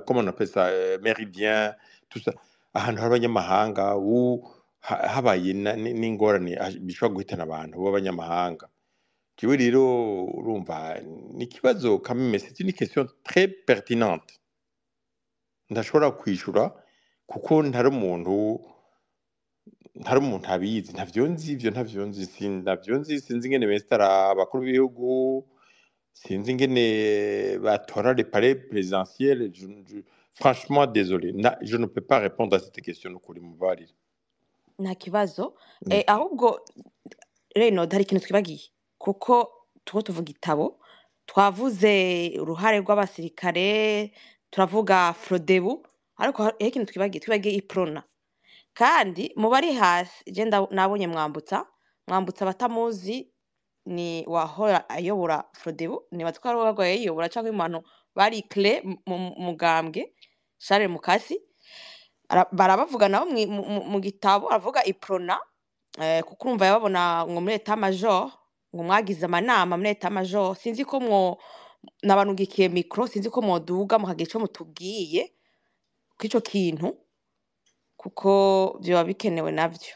Comment on appelle ça, méridien, tout ça, ahantu hari abanyamahanga habaye n'ingorane bishobora guhitana abantu b'abanyamahanga. Jewe rero urumva ni ikibazo quand même, c'est une question très pertinente ndashobora kwishura kuko ntari umuntu abizi, ntavyo nzi, sinzi ingene besitara abakuru b'ibihugu, sinzi ingene batora les palais présidentiels. Franchement désolé, je ne peux pas répondre à cette question nukuri mubarire. nta kibazo ahubwo reno hari ikintu twibagiye kuko tuvuga igitabo twavuze uruhare rw'abasirikare turavuga Frodebu ariko ikintu twibagiye iprona kandi mu bari hasi je nabonye mwambutsa batamuzi ni wahora ayobora Frodebu ni batwara wagwa yayobora cyangwa imano bari clé mu mugambwe Charles Mukasi barabavuga nabo mu gitabo avuga iprona kuko urumva yababona ngo muri etat major ngo mwagize amanama muri etat major sinzi ko nabanugikiye micro sinzi ko moduga mukagira ico mutubwiye kwico kintu kuko byo bikenewe navyo.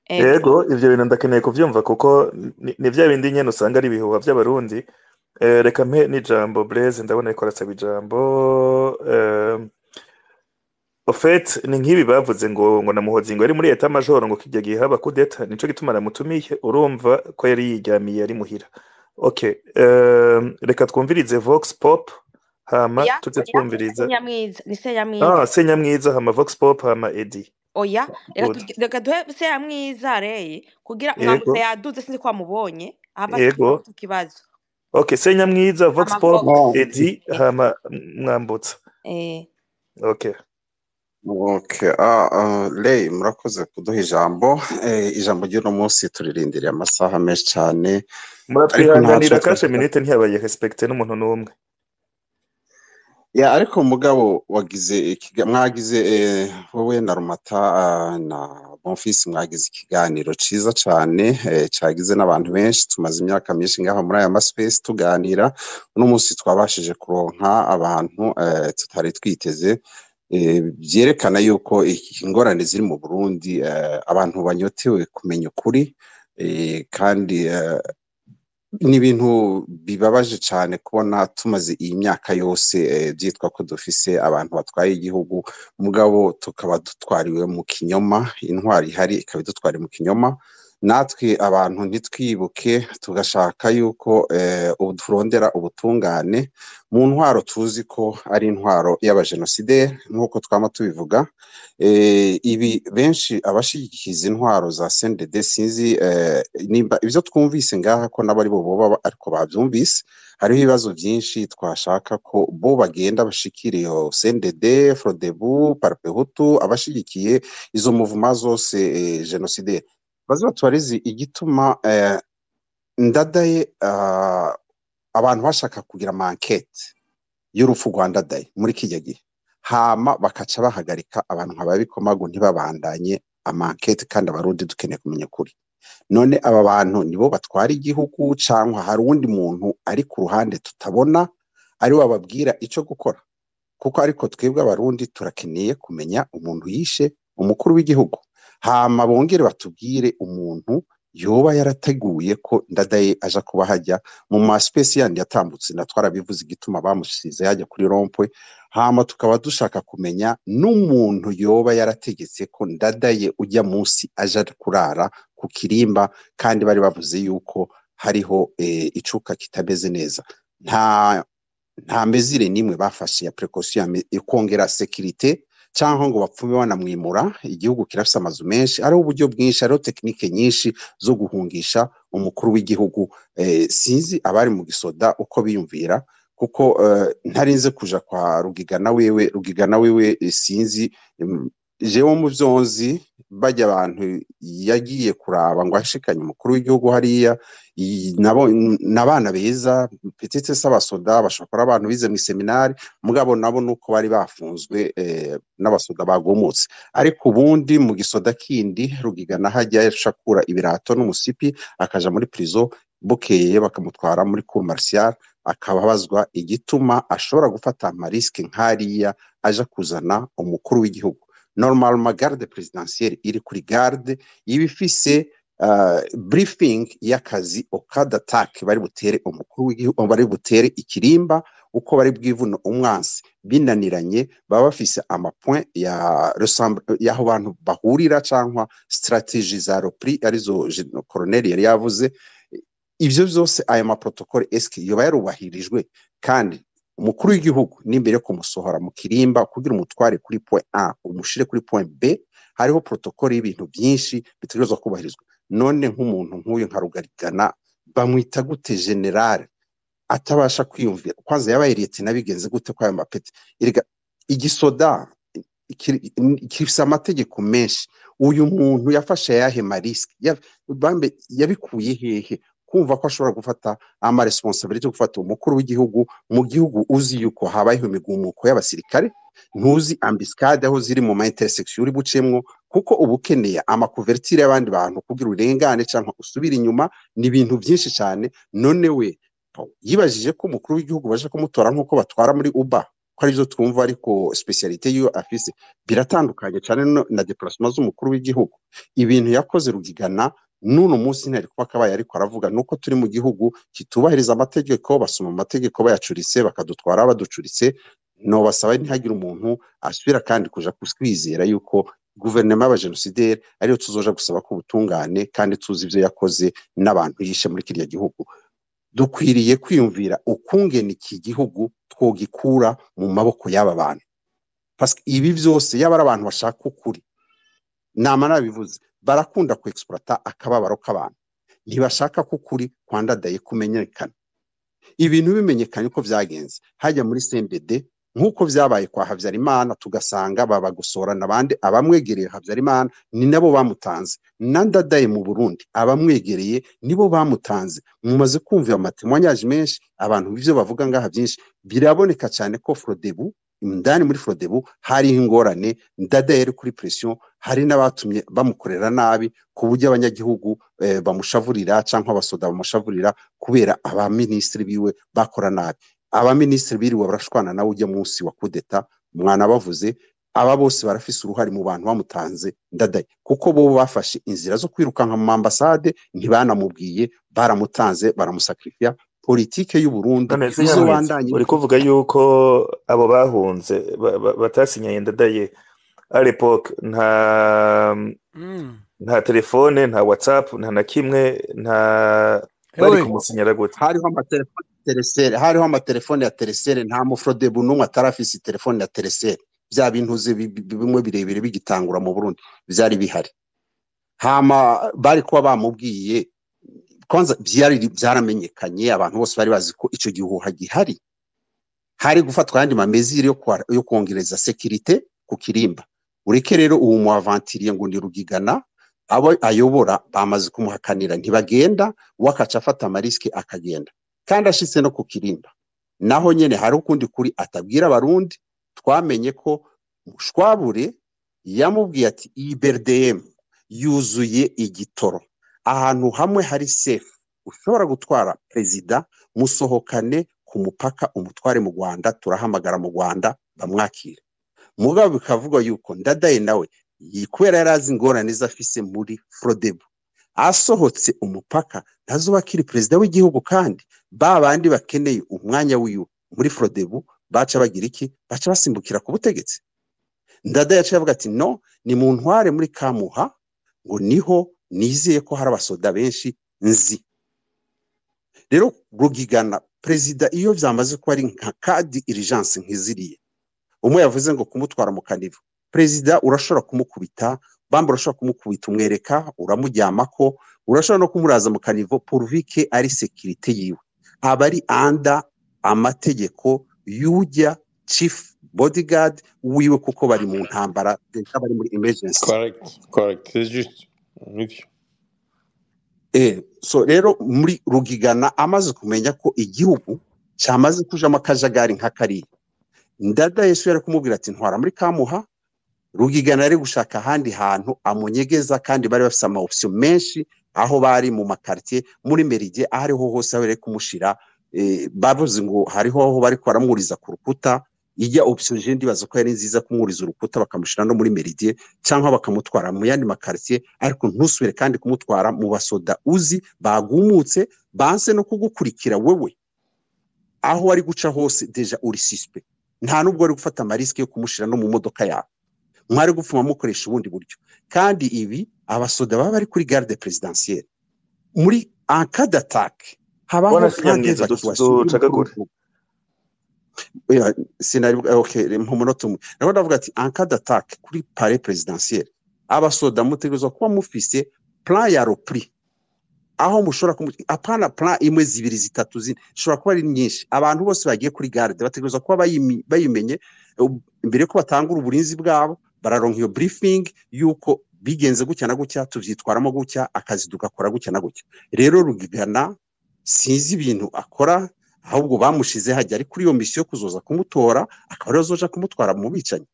Yego ivyo bintu ndakeneye kuvyumva kuko ni vya bindi nyene usanga ari ibihuha by'abarundi. Reka mpe n'ijambo Blaise ndabona ko arasaba ijambo. Au fait ni nkibi bavuze ngo namuhozi ngo ari muri etat major ngo kijya gihe haba kudeta nico gituma namutumiye urumva ko yari yijyamiye ari muhira. Okay, reka twumvirize Vox Pop hama tuze twumviriza Senyamwiza hama Vox Pop hama Eddie. Oya reka duhe Senyamwiza reye kugira mwamutse yaduze sinzi ko amubonye aba kibazo. Okay, Senyamwiza Vox Pop Eddie hama mwambutsa. Okay. Lei murakoze kuduha ijambo ry'uno munsi turirindiriye amasaha menshi cyane muratwihanganira kashe minute ntiyabaye respecte n'umuntu n'umwe ariko mugabo mwagize wowe na Rumata na Bonfils mwagize ikiganiro ciza cyane cyagize n'abantu benshi tumaze imyaka myinshi ngaho muri aya space tuganira uno munsi twabashije kuronka abantu tutari twiteze byerekana yuko ingorane ziri mu Burundi abantu banyotewe kumenya ukuri kandi ni ibintu bibabaje cyane kubona tumaze iyi myaka yose byitwa ko dufise abantu batwaye igihugu mugabo tukaba dutwariwe mu kinyoma, intwari ihari ikaba dutwari mu kinyoma, natwe abantu ntitwibuke tugashaka yuko turondera ubutungane mu ntwaro tuzi ko ari intwaro y'abagenocide nk'uko twama tubivuga. Ibi benshi abashigikiza intwaro za CNDD sinzi nimba ibyo twumvise ngaha ko n'abari bo ariko bavyumvise. Hariho ibibazo byinshi twashaka ko bo bagenda bashikira iyo CNDD, Frodebu, Parpehutu abashigikiye izo movement zose genocide bazi batwarizi igituma Ndadaye abantu bashaka kugira enquête y'urupfu rwa Ndadaye muri kijya gihe hama bakaca bahagarika abantu nk'ababikomago ntibabandanye enquête kandi abarundi dukeneye kumenya kuri none aba bantu nibo batwara igihugu cyangwa hari undi muntu ari ku ruhande tutabona ari wababwira ico gukora kuko ariko twebwe abarundi turakeneye kumenya umuntu yishe umukuru w'igihugu hama bongere batubwire umuntu yoba yarateguye ko Ndadaye aja kuba hajya mu space yandi yatambutse natwara bivuze igituma bamushize hajya kuri rompwe hama tukaba dushaka kumenya n'umuntu yoba yarategetse ko Ndadaye ujya munsi aja kurara ku kirimba kandi bari bavuze yuko hariho icuka kitameze neza nta mezire nimwe bafashe ya précaution ikongera sécurité cyangwa ngo bapfume banamwimura igihugu kirafise amazu menshi ari uburyo bwinshi ari technique nyinshi zo guhungisha umukuru w'igihugu sinzi abari mu gisoda uko biyumvira kuko ntarinze kuja kwa Rugigana wewe sinzi jewe mu vyonzi bajya abantu yagiye kuraba ngo ashikanye umukuru w'igihugu hariya nabana beza petite s'abasoda bashobora abantu bize mu seminari mugabo nabo nuko bari bafunzwe n'abasoda bagomotse ariko ubundi mu gisoda kindi Rugigana hajya yashakura ibirato n'umusipi akaja muri prison bukeye bakamutwara muri cour martial akababazwa igituma ashobora gufata amariske nk'ariya aja kuzana umukuru w'igihugu. Normalement garde présidentielle iri kuri garde iba ifise briefing y'akazi au cas d'attaque bari butere umukuru w'igihugu, bari butere ikirimba uko bari bwivuna umwansi binaniranye, baba bafise amapoint y'aho abantu bahurira cyangwa strategie za repris arizo colonel yari yavuze. Ivyo byose aya maprotocole eske yoba yarubahirijwe? Kandi umukuru w'igihugu n'imbere kumusohora mu kirimba kugira umutware kuri point A umushire kuri point B, hariho protocole y'ibintu byinshi bitegerezwa kubahirizwa. None nk'umuntu nk'uyu nka Rugarigana bamwita gute general atabasha kwiyumvira? Kwanza yabaye leta nabigenze gute kwa aya mapeti? Erega igisoda kirifise amategeko menshi. Uyu muntu yafashe yahe mariske bambe yabikuye hehe kumva ko ashobora gufata ama responsibility yo gufata umukuru w'igihugu mu gihugu uzi yuko habayeho imigumuko y'abasirikare, ntuzi ambiscade aho ziri mu ma intersection uri bucemwo, kuko ubukeneye ama couverture y'abandi bantu kugira urengane cyangwa usubira inyuma ni ibintu byinshi cyane. None we yibajije ko umukuru w'igihugu baje kumutora nk'uko batwara muri Uba ko arizo twumva, ariko specialité yo afise biratandukanye cyane na déplacement z'umukuru w'igihugu. Ibintu yakoze Rugigana nuno munsi ntari kuba kabaye ariko aravuga nuko turi mu gihugu kitubahiriza amategeko, basoma amategeko bayacuritse bakadutwara baducuritse. No basaba ntihagire umuntu asubira kandi kuja kuswizera yuko guverinoma y'abajenosideri ariyo tuzoja gusaba ko ubutungane, kandi tuzi ivyo yakoze n'abantu yishe muri kiriya gihugu. Dukwiriye kwiyumvira ukungene iki gihugu twogikura mu maboko y'aba bantu, parce que ibi byose yaba ari abantu bashaka ukuri, nama nabivuze barakunda ku exploiter akababaro k'abantu, ntibashaka ko ukuri kwandadaye kumenyekana. Ibintu bimenyekanye uko vyagenze hajya muri CNDD nk'uko vyabaye kwa Havyarimana, tugasanga baba gusorana abandi abamwegereye Havyarimana ni nabo bamutanze, nandadaye mu Burundi abamwegereye nibo bamutanze. Mumaze kumva amatemwanyaje menshi, abantu bivyo bavuga ngaha byinshi biraboneka cyane ko Frodebu indani muri Frodebu hari ingorane, ndadaye yari kuri pression, hari n'abatumye bamukorera nabi ku buryo abanyagihugu bamushavurira cyangwa abasoda bamushavurira kubera aba ministri biwe bakora nabi. Aba ministri biriwe barashwana nawe ujya munsi wa kudeta mwana bavuze. Aba bose barafise uruhari mu bantu bamutanze ndadaye, kuko bo bafashe inzira zo kwirukanka mu ambassade, ntibanamubwiye, baramutanze baramusakrifia. Politike y'u Burundi izobandanye. Uri kuvuga yuko abo bahunze batasinyaye ndadaye à l'époque nta telefone, nta WhatsApp, nta na kimwe, nta bari kumusinyara gute? Hariho amatelefone Teresere, hariho amatelefone ya Teresere, nta mufrodebu n'umwe atarafise telefone ya Teresere. Bya bintuze bimwe birebire bigitangura mu Burundi byari bihari. Hama bari kuba bamubwiye kwanza byaramenyekanye, abantu bose bari bazi ko ico gihuha gihari. Hari gufatwa yandi mamezire yo kongereza sécurité ku kirimba. Ureke rero uwo mu avantiriye ngo ndi Rugigana, abo ayobora bamaze kumuhakanira ntibagenda, wakaca afata amariske akagenda. Kandi ashitse no ku kirimba naho nyene hari ukundi kuri atabwira abarundi. Twamenye ko Mushwabure yamubwiye ati IBRDM yuzuye igitoro, ahantu hamwe hari safe ushobora gutwara prezida, musohokane ku mupaka umutware mu Rwanda, turahamagara mu Rwanda bamwakira. Mugabo bikavuga yuko ndadaye nawe yikwera yarazi ingorane zafise muri Frodebu, asohotse umupaka ntazobakiri prezida w'igihugu, kandi babandi bakeneye umwanya w'iyo muri Frodebu baca bagira iki? Baca basimbukira ku butegetsi. Ndadaye yaciye avuga ati no, ni mu ntware muri Kamuha ngo niho nizeye ko hari abasoda benshi nzi. Rero Rugigana prezida iyo vyamaze ko ari nka kadi urgence nkiziriye, umwe yavuze ngo kumutwara mu kanivo, prezida urashobora kumukubita, bamba urashobora kumukubita umwereka uramujyamako, urashobora no kumuraza mu kanivo pourvike ari sécurité yiwe, abari anda amategeko yujya chief bodyguard wiwe, kuko bari mu ntambara, bari muri emergency. Correct, c'est juste. So rero muri Rugigana amaze kumenya ko igihugu cyamaze kujamo akajagari nka kariya, ndadaye Yesu yari kumubwira ati ntwara muri Kamuha. Rugigana ari gushaka ahandi hantu amunyegeza, kandi bari bafise ama option menshi aho bari mu makartier muri Meridie, ahariho hose bari kumushira bavuze ngo hariho aho bari baramwuriza ku rukuta ijya option je ndibaza ko yari nziza kumwuriza urukuta bakamushira no muri Meridie cyangwa bakamutwara mu yandi makartier ariko ntusubire kandi kumutwara mu basoda uzi bagumutse banse no kugukurikira wewe aho wari guca hose deja uri suspect nta nubwo ari gufata amariske yo kumushira no mu modoka yawe mwari gupfuma mukoresha ubundi buryo kandi ibi abasoda baba bari kuri garde présidentielle muri en cas d'attaque habaho Nyamwiza ducagagura sinari okay mu munota umwe nabo ndavuga ati en cas d'attaque kuri palais présidentiel abasoda mutegerezwa kuba mufise plan ya repris aho mushobora apana plan imwe zibiri zitatu zine shobora kuba ari nyinshi abantu bose bagiye kuri garde bategerezwa kuba bayimenye imbere ko batangura uburinzi bwabo bararonka iyo briefing yuko bigenze gutya na gutya tuvyitwaramo gutya akazi dugakora gutya na gutya rero Rugigana sinzi ibintu akora ahubwo bamushize hajya ari kuri iyo mission kuzoza kumutora akaba azoja kumutwara mu bicanyi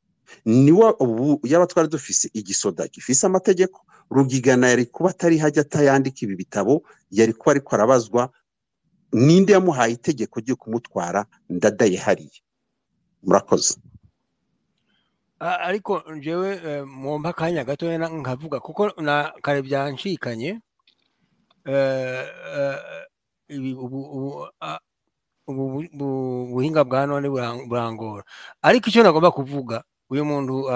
niwa yaba twari dufise igisoda gifise amategeko Rugigana yari kuba atari hajya atayandika ibi bitabo yari kuba ariko arabazwa ninde yamuhaye itegeko ryo kumutwara ndadaye hariye murakoze ariko jewe mu mpakanya gato nkavuga kuko na kare byanshikanye ubuhinga bwa none burangora ariko icyo nagomba kuvuga uyu muntu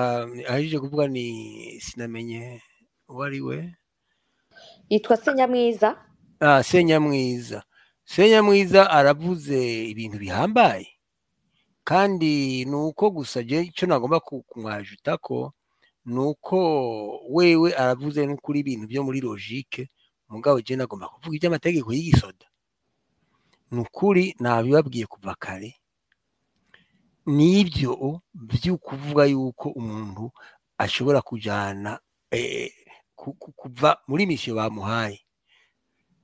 ahije kuvuga ni sinamenye wari we yitwa Senyamwiza Senyamwiza aravuze ibintu bihambaye kandi nuko gusa je icyo nagomba kumwajuta ko nuko wewe aravuze n'ukuri ibintu byo muri logique mugabo je nagomba kuvuga iby'amategeko y'igisoda nukuri nabibabwiye kuva kare nibyo by'ukuvuga yuko umuntu ashobora kujana kuva muri mission bamuhaye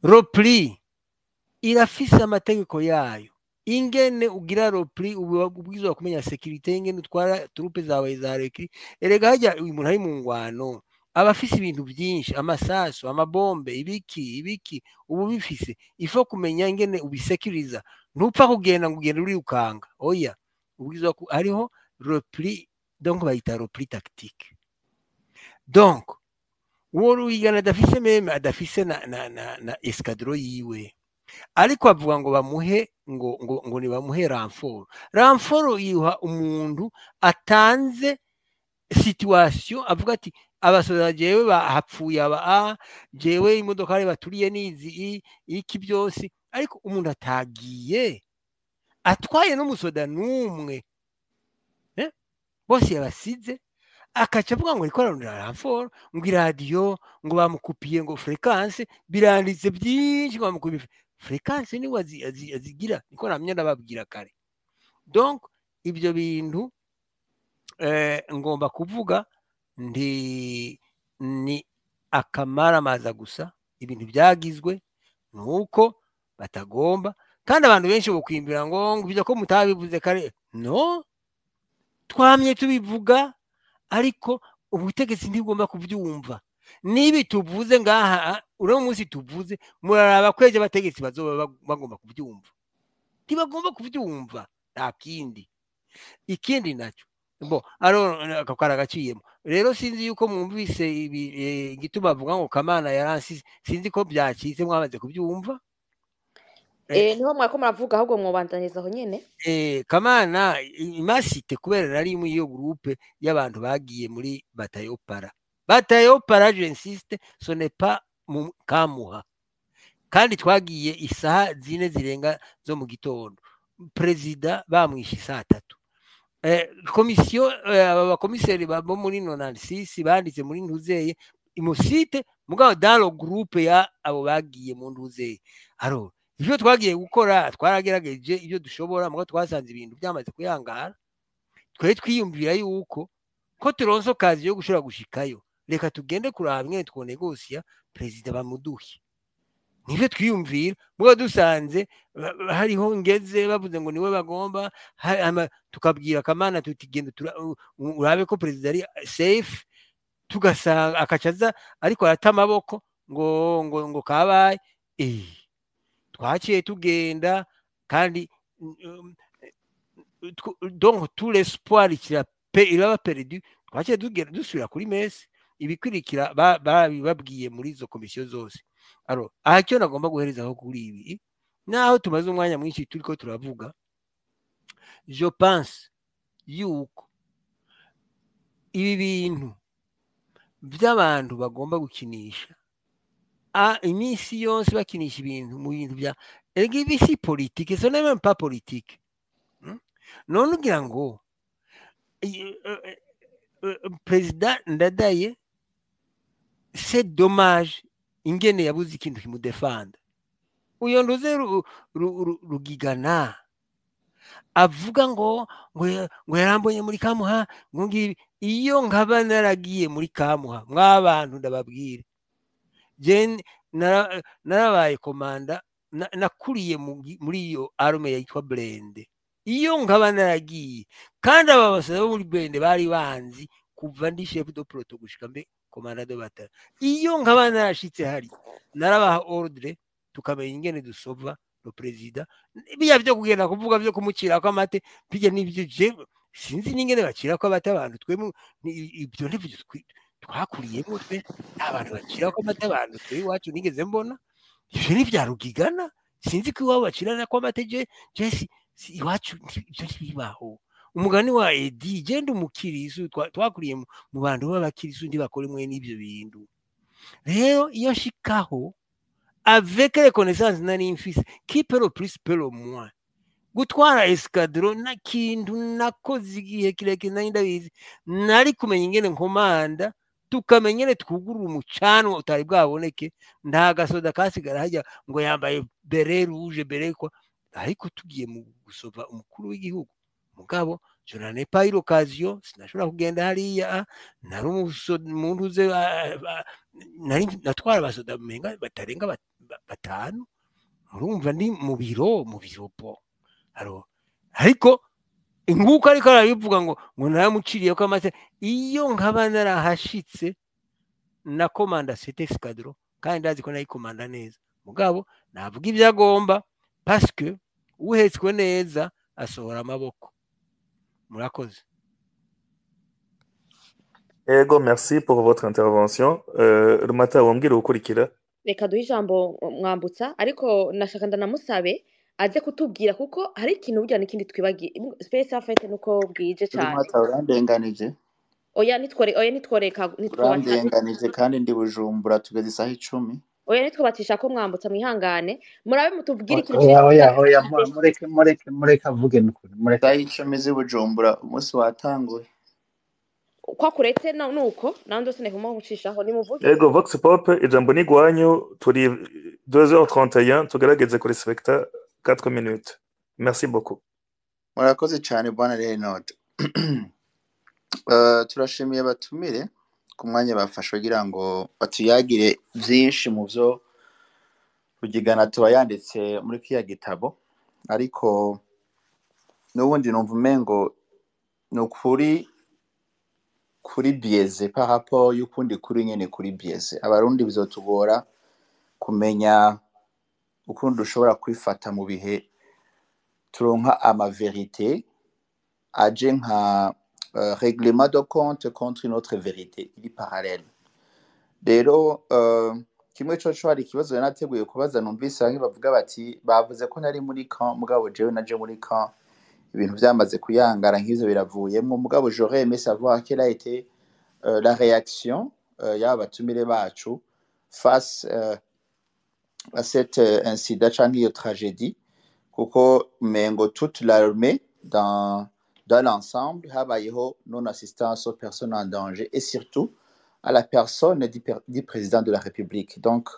repris irafise amategeko yayo ingene ugira repris ubwirizwa kumenya security ingene utwara troupe zawe za rekri erega hajya umuntu ari mu ngwano abafise ibintu byinshi amasasu amabombe ibiki ubu bifise ifo kumenya ingene ubisekiriza ntupfa kugenda ngugenda uri ukanga oya ubwirizwa hariho repris donc bayita repris tactique donc uwo Rugigana adafise meme adafise na escadron yiwe ariko avuga ngo bamuhe ngo nibamuhe renfort yiha umuntu atanze situation avuga ati abasoza jewe bahapfuye jewe imodoka ari baturiye nizi iki byose ariko umuntu atagiye atwaye n'umusoda numwe bose yabasize akaca avuga ngo rikora renfort ngo iradiyo ngo bamukupiye ngo fréquence biranditse byinshi ngo bamukupiye fréquence ni azigira niko namye ndababwira kare donc ibyo bintu ngomba kuvuga ni akamaramaza gusa ibintu byagizwe nuko batagomba kandi abantu benshi bokwimbira ngo ibyo ko mutabivuze kare no twamye tubivuga ariko ubutegetsi ntibugomba kubyumva nibi tuvuze ngaha uro munsi tuvuze muraraba kweje abategetsi bazoba bagomba kubyumva ntibagomba kubyumva nta kindi ikindi nacyo bo akakara gaciyemo rero sinzi yuko mwumvise igituma bavuga ngo Kamana yaransi sinzi ko byacitse mwamaze kubyumva niho mwako muravuga ahubwo mwobandaniza aho nyene Kamana imasite kubera nari mu iyo groupe y'abantu bagiye muri batayo para je insiste ce n'est pas mu Kamuha kandi twagiye isaha zine zirenga zo mu gitondo president bamwishe saa 3 komisiyo abakomiseri bo muri 96 banditse muri Ntuzeye imusite mugabo dans le groupe ya abo bagiye mu Ntuzeye aro ibyo twagiye gukora twaragerageje ibyo dushobora mugo twasanze ibintu byamaze kuyangara twe twiyumvira yuko ko turonso kazi yo gushora gushikayo reka tugende kuraba mwe twonegosiya president bamuduhe nivyo twiyumvira mugo dusanze hariho ngeze bavuze ngo niwe bagomba tukabwira Kamana tutigende urabe ko president ari safe tugasanga akacaza ariko aratamaboko ngo kabaye twaciye tugenda kandi donc tout l'espoir iraba perdu twaciye dusubira kuri mesi ibikurikira babibabwiye muri izo komisiyo zose alors aha cyo nagomba guherezaho kuri ibi naho tumaze umwanya mwinshi turiko turavuga je pense yuko ibi bintu by'abantu bagomba gukinisha iminsi yose bakinisha ibintu mu bintu bya ibi si politique ce n'est même pas politique none ugira ngo perezida Ndadaye c'est dommage ingene yabuze ikintu kimudefanda uyo ndoze rugigana avuga ngo yarambonye muri Kamuha ngo ngibi iyo nkaba naragiye muri Kamuha mwabantu ndababwire je narabaye komanda nakuriye muri iyo arme yitwa Blende iyo nkaba naragiye kandi aba basaba muri Blende bari banzi kuva ndi chef de proto gushika mbe komanda de bataille iyo nkaba narashitse hari narabaha ordre tukamenya ingene dusova no president biya byo kugenda kuvuga byo kumucira kwa mate pije n'ibyo je sinzi n'ingene bacira kwa bata abantu twemu ibyo n'ibyo twakuriyemo twe abantu bacira kwa mate abantu twe iwacu nigeze mbona ibyo ni bya Rugigana sinzi ko iwabo bacira kwa mate je iwacu ibyo ntibibaho umugani wa Edi genda umukirisu twakuriye mu bantu b'abakirisu ndi bakora imwe n'ibyo bintu rero iyo shikaho avec les connaissances nari mfise qui peut le plus peut le moins gutwara escadron na kintu nakoze igihe kirekire nari ndabizi nari kumenya ingene nkomanda tukamenya ingene twugurura umucanwa utari bwaboneke nta gasoda kasigara hajya ngo yambaye beret rouge beret quoi ariko tugiye mu gusova umukuru w'igihugu mugabo je n'en ai pas eu l'occasion sinashobora kugenda hariya nari umuntu uze nari natwara abasoda menga batarenga batanu urumva ndi mu biro po ariko inguko ariko arabivuga ngo naramuciriye ko amase iyo nkaba narahashitse na komanda c'était escadron kandi ndazi ko nayi komanda neza mugabo navuga ibyo agomba parce que uhetswe neza asohora amaboko murakoze. Ego, merci pour votre intervention. Rumata wambwira ukurikira. Reka duhe ijambo Mwambutsa ariko nashaka ndanamusabe aze kutubwira kuko hari ikintu burya n'ikindi twibagiye space afite nuko bwije cyane. Rumata urandenganije. Oya nitworeka urandenganije kandi ndi Bujumbura tugeze isaha 10. Oya nitwobatisha ko Mwambutsa mwihangane murabe mutubwira ikintu oya mureke avuge n'ukuri mureke isaha 10 z'i Bujumbura umunsi watanguye kwa kuretse nuko nando sine kuma gucishaho ni muvuge. Ego Vox Pop ijambo ni gwanyu turi 2h31 tugerageze kuri respecta 4 minutes. Merci beaucoup. Murakoze cyane bwana Renaud. Turashimiye batumire ku mwanya bafashe kugira ngo batuyagire byinshi mu byo Rugigana tuba yanditse muri kiya gitabo ariko n'ubundi numva umengo n'ukuri bieze par rapport y'ukundi kuri nyene kuri bieze abarundi bizotugora kumenya ukundi ushobora kwifata mu bihe turonka ama vérité aje nka règlement de compte contre une autre vérité iri parallèle rero kimwe cyo hari ikibazo yanateguye kubaza numvise aho bavuga bati bavuze ko nari muri camp mugabo jewe naje muri camp ibintu byamaze kuyangara nk'ivyo biravuyemo mugabo j'aurais aimé savoir quelle a été la réaction y'abatumire bacu face à cet incident canke iyo tragédie kuko mengo toute l'armée dans l'ensemble habayeho non assistance aux personnes en danger et surtout à la personne du président de la République donc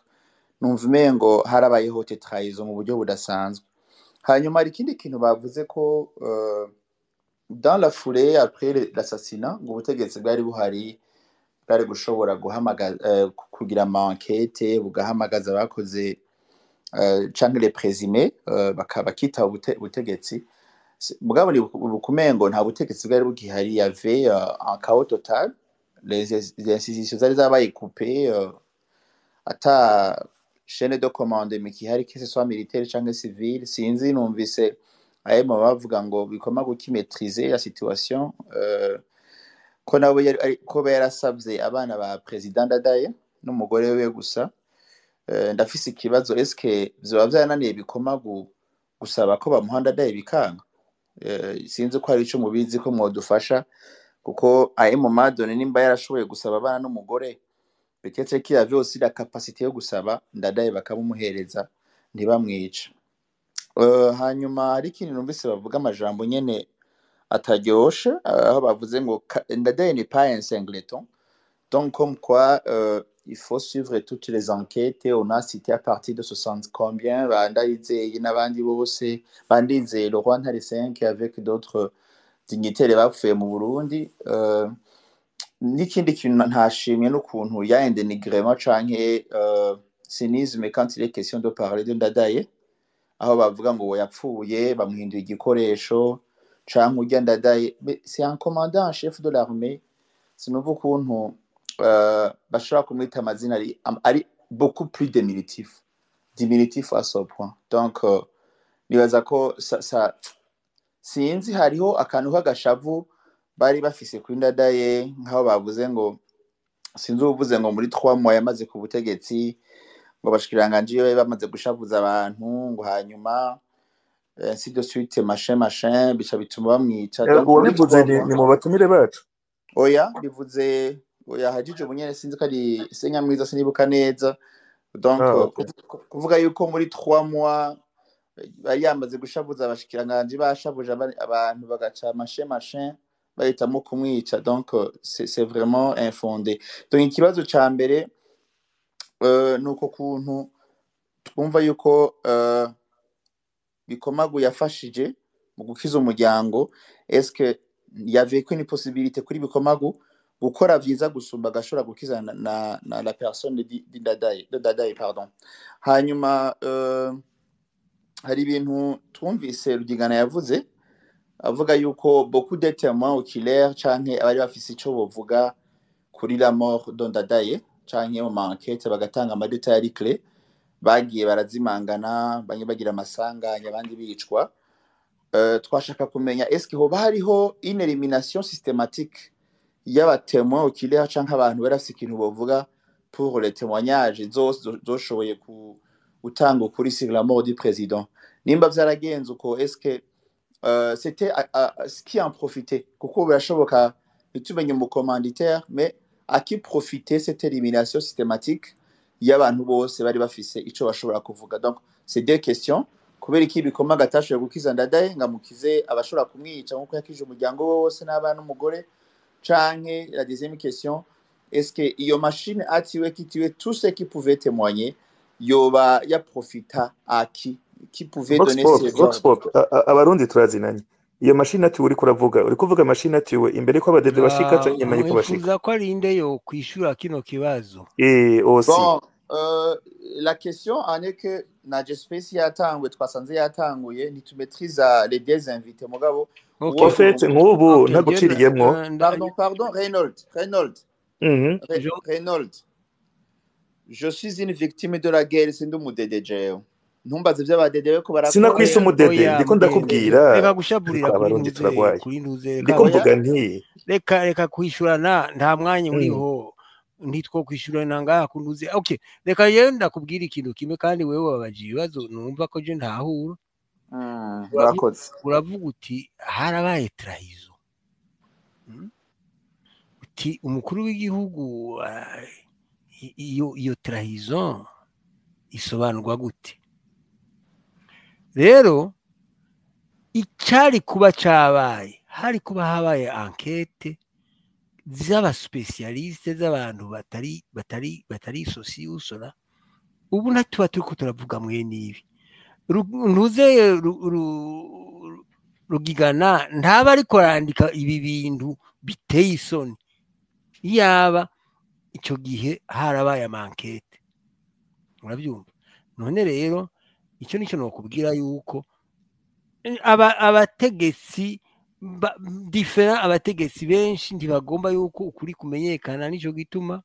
numva mengo harabayeho trahison mu buryo budasanzwe hanyuma hari ikindi kintu bavuze ko dans la foulée après l'assassinat ngo ubutegetsi bwari buhari bwari gushobora guhamagaza kugira enquête bugahamagaza abakoze canke les présumés bakita ubutegetsi mugabo ni bukumengo nta butegetsi bwari bugihari yave en chaos total les institutions zari zabaye coupées ata chaîne de commande mikihari que ce soit militaire cyangwa civil sinzi numvise ayemo bavuga ngo bikoma gukimetriser la situation ko nabo ko yarasabye abana ba president Ndadaye n'umugore we gusa ndafise ikibazo eske vyoba vyananiye bikoma gusaba ko bamuhanda Ndadaye bikanga sinzi ko hari ico mubizi ko mwodufasha kuko ayemo madone nimba yarashoboye gusaba abana n'umugore peut-être qu'il avait aussi la capacité yo gusaba Ndadaye bakamumuhereza ntibamwica hanyuma hari ikintu numvise bavuga amajambo nyene ataryoshe aho bavuze ngo Ndadaye n'est pas un singleton donc comme quoi il faut suivre toutes les enquêtes on a cité à partir de 60 combien bandayizeye n'abandi bose bandizeye le roi Ntare 5 avec d'autres dignitaires bapfuye mu Burundi n'ikindi kintu ntashimye n'ukuntu ya indénigrement canke cynisme quand il est question de parler de Ndadaye aho bavuga ngo yapfuye bamuhinduye igikoresho canke urya Ndadaye c'est un commandant en chef de l'armée sinumva ukuntu bashobora kumwita amazina ari beaucoup plus diminutif à ce point donc nibaza ko sinzi hariho akantu k'agashavu bari bafise kuri Ndadaye nk'aho bavuze ngo sinzi uvuze ngo muri 3 mois yamaze ku butegetsi ngo bashikiranganje yo bamaze gushavuza abantu ngo hanyuma ainsi de suite machin bica bituma bamwica donc uwabivuze ni mu batumire bacu oya bivuze oya hajije ubunyene sinzi ko ari Senyamwiza sinibuka neza donc kuvuga yuko muri 3 mois bari yamaze gushavuza abashikiranganje bashavuje abantu bagaca machin bahitamo kumwica donc c'est vraiment infondé donc ikibazo ca mbere nuko kuntu twumva yuko bikomagu yafashije mu gukiza umuryango est-ce que y avait une possibilité kuri bikomagu gukora vyiza gusumba gashora gukiza na la personne de Ndadaye pardon hanyuma hari ibintu twumvise Rugigana yavuze avuga yuko beaucoup de témoins oculaires canke abari bafise ico bovuga kuri la mort de Ndadaye canke mu enquête bagatanga ama détails clés bagiye barazimangana banye bagira amasanganya abandi bicwa twashaka kumenya est-ce que hoba hariho une élimination systématique y'aba témoins oculaires canke abantu barafise ikintu bovuga pour les témoignages zoshoboye gutanga ukuri sur la mort du président nimba vyaragenze uko est-ce que c'était ce qui en profitait kuko birashoboka bitumenye mu commanditaire mais à qui profitait cette élimination systématique y'abantu bose bari bafise ico bashobora kuvuga donc c'est deux questions kubera iki bikoma gatashoye gukiza Ndadaye ngamukize abashobora kumwica nkuko yakije umuryango wose n'abana n'umugore canke la deuxième question est-ce que iyo machine atiwe kitiwe tout ce qui pouvait témoigner yoba ya profita à qui pouvait donner ses ordres abarundi turazinanye iyo machine atiwe uri kuvuga machine atiwe imbere ko abadede bashika canke nyuma yuko bashika uza ko ari inde yo kwishura kino kibazo aussi bon la question en est que na espèce yatangwe twasanze yatanguye ntitumetriza les deux invités mugabo en fait nk'ubu ntaguciriyemwo pardon Reynold je suis une victime de la guerre sindi umudedejeo ntumbaze by'abadede ko barakora sinakwise umudede ndiko ndakubwira reka gushaburira kuri ntuze ndiko mvuga nti reka kwishurana nta mwanya uriho ntitwo kwishurana ngaha kunduze okay reka yewe ndakubwira ikintu kimwe kandi wewe wabaje ibibazo numva ko je ntahura uravuga uti harabaye trahizo uti umukuru w'igihugu iyo trahizo isobanurwa gute rero icari kuba cabaye hari kuba habaye enquête z'aba specialiste z'abantu batari sociusona ubu natuba turiko turavuga mwene ibi ntuze Rugigana ntaba ariko arandika ibi bintu biteye isoni yaba ico gihe harabaye enquête murabyumva none rero icyo nicyo nokubwira yuko abategetsi different abategetsi benshi ntibagomba yuko ukuri kumenyekana nico gituma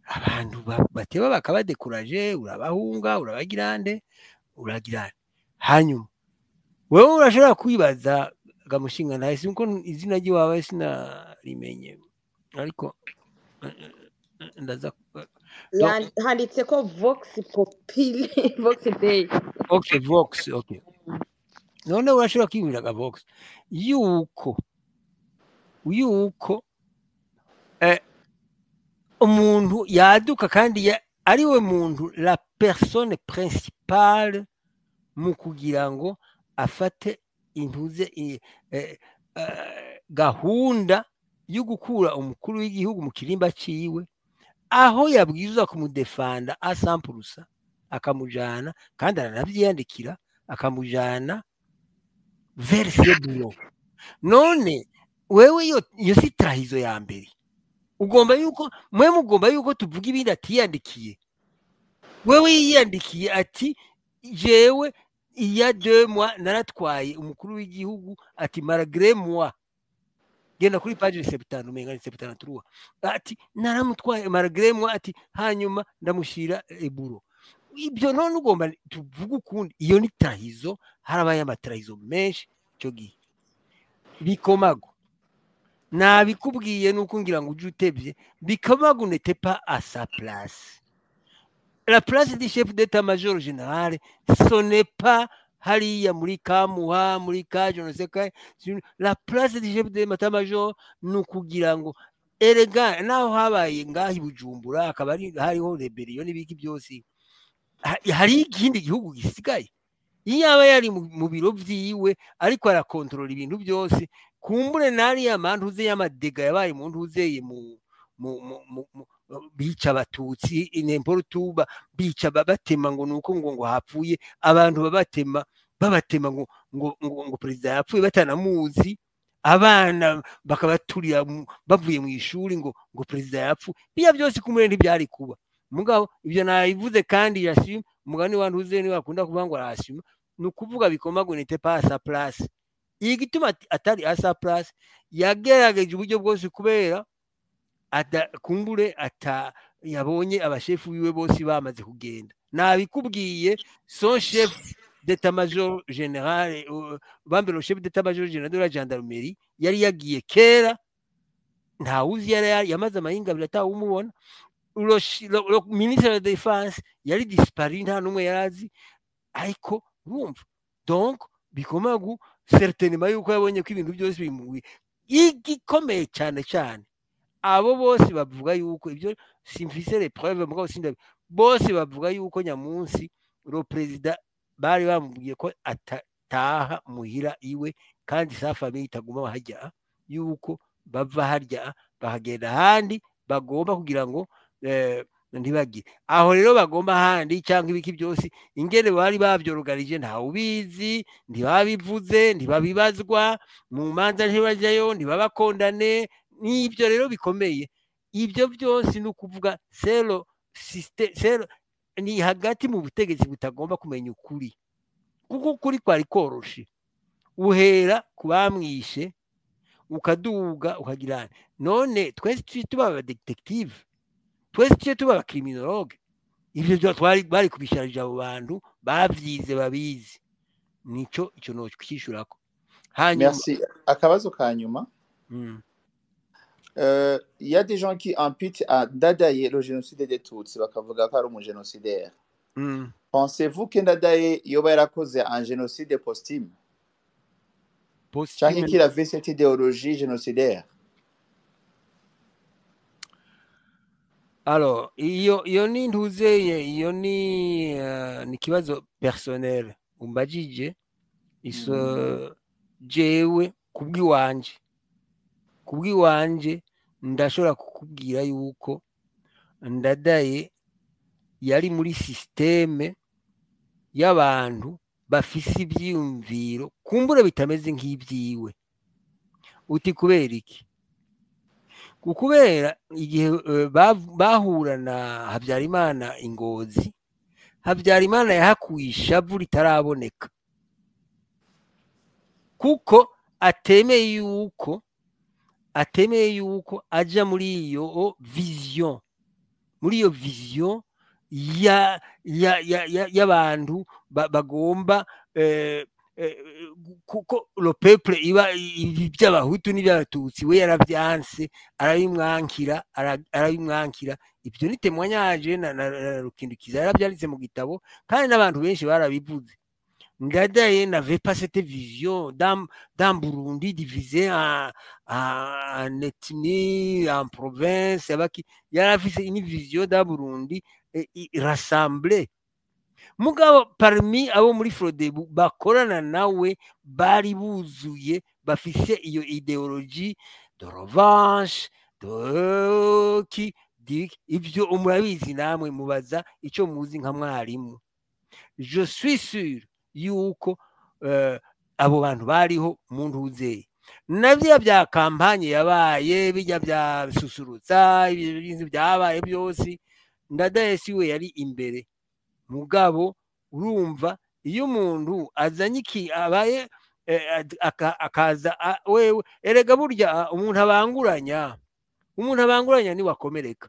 abantu bateba bakabadekuraje, urabahunga, urabagirande, uragirane. Hanyuma wewe urashobora kwibaza gamushinga ntahe sinko izina ry'iwawe sinarimenye ariko ndaza handitse ko Vox Populi Vox Day. Okay, Vox, okay. None urashobora kwibwira Vox yuko umuntu yaduka kandi ariwe muntu la personne principale mu kugira ngo afate intuze gahunda yo gukura umukuru w'igihugu mu kirimba ciwe aho yabwiza kumudefanda asampurusa akamujana kandi aranavyiyandikira akamujana verse bureau. None wewe iyo si trahizo ya mbere ugomba yuko tuvuga ibindi atiyandikiye. Wewe yiyandikiye ati jewe iya 2 mois naratwaye umukuru w'igihugu ati malgré moi genda kuri page 70 umenga ni 73 ati naramutwaye malgré moi ati hanyuma ndamushira eburo. Ibyo none ugomba tuvuga ukundi iyo ni trahizo. Harabaye amatrahizo menshi cyo gihe bikomago nabikubwiye nuko ngira ngo uje utevye bikomago n'était pas à sa place. La place du chef d'état-major général, ce n'est pas hariya muri Kamuha, muri Kaje, no se kai. La place du chef d'état-major nukugira ngo erega naho habaye ngahi Bujumbura akabari hariho rebellion n'ibiki byose. Hari ikindi gihugu gisigaye. Iyaba yari mu biro vyiwe ariko arakontrola ibintu byose. Kumbure nari yamantuze y'amadega yabaye mu ntuzeye mu bica abatutsi inemporutuba bica babatema ngo nuko ngo hapfuye abantu babatema ngo president yapfuye batanamuzi, abana bakabaturira bavuye mu ishuri ngo president yapfu. Biya byose kumure ntibyari kuba mugabo ibyo nayivuze kandi yashima umugani wantuze ni wakunda kuvuga ngo arashima nukuvuga bikomago n'était pas à sa place. Igituma atari à sa place yagerageje uburyo bwose kubera kumbure yabonye abashefu biwe bose bamaze kugenda. Nabikubwiye son chef d'état-major général bambere chef d'état-major général de la gendarmerie yari yagiye kera ntawuzi yari yamaze amahinga bilataho umubona. Le ministre de la défense yari disparu nta numwe yarazi ariko urumva. Donc bikomagu certainement yuko yabonye ko ibintu byose bimuwi igikomeye cyane cyane. Abo bose bavuga yuko ibyo simfise les preuves mugabo sinda bose bavuga yuko nyamunsi ro president bari bamubwiye ko atataha muhira iwe kandi sa famille itaguma hajya yuko bava harya bahagenda handi bagomba kugira ngo ntibagire aho rero bagomba handi cyangwa ibiki byose ingene bari bavyorogarije nta ubizi ntibabivuze ntibabibazwa mu manza ntibajyayo ntibabakondane. Nibyo rero bikomeye ibyo byose no kuvuga selo ni hagati mu butegetsi butagomba kumenya ukuri kuko ukuri kwari koroshe uhera kubamwishe ukaduga ukagirana. None twese tuba aba detective twese tuba aba criminologue ibyo byo bari kubisharija abo bantu bavyize babizi nico icyo no kwishurako. Hanyuma merci. Akabazo kanyuma il y a des gens qui imputent à Ndadaye le génocide des Tutsis bakavuga ko ari umugénocidaire. Pensez-vous que Ndadaye yoba yarakoze un génocide posthume cyangwa qu'il avait cette idéologie génocidaire? Alors iyo ni ntuzeye iyo ni kibazo personnel umbajije iso jewe kubwiwanje ndashobora kukubwira yuko Ndadaye yari muri systeme y'abantu bafise ibyiyumviro kumbura bitameze nk'ibyiwe. Uti kubera iki? Kubera igihe bahura na Habyarimana Ingozi, Habyarimana yahakuye ishavu ritaraboneka kuko atemeye yuko aja muri iyo vision muri iyo vision y'abantu bagomba kuko le peuple iba iby'abahutu n'iby'abatutsi we yaravyanse arabimwankira ibyo ni témoignage na Rukindukiza yarabyanditse mu gitabo kandi n'abantu benshi barabivuze. Ndadaye n'avait pas cette vision dans Burundi divisé en ethnie, en province, yarafise une vision dans Burundi rassemblée. Mugabo parmi abo muri Frodebu bakorana nawe bari buzuye bafise iyo idéologie de revanche ibyo umurabizi namwe mubaza icyo muzi nka mwarimu. Je suis sûr yuko abo bantu bariho mu ntuzeye navyo bya kampanye yabaye bijya bya susurutsa ibintu byabaye byose Ndadaye siwe yari imbere. Mugabo urumva iyo umuntu azanye iki abaye akaza wewe erega burya umuntu abanguranya ni wakomereka.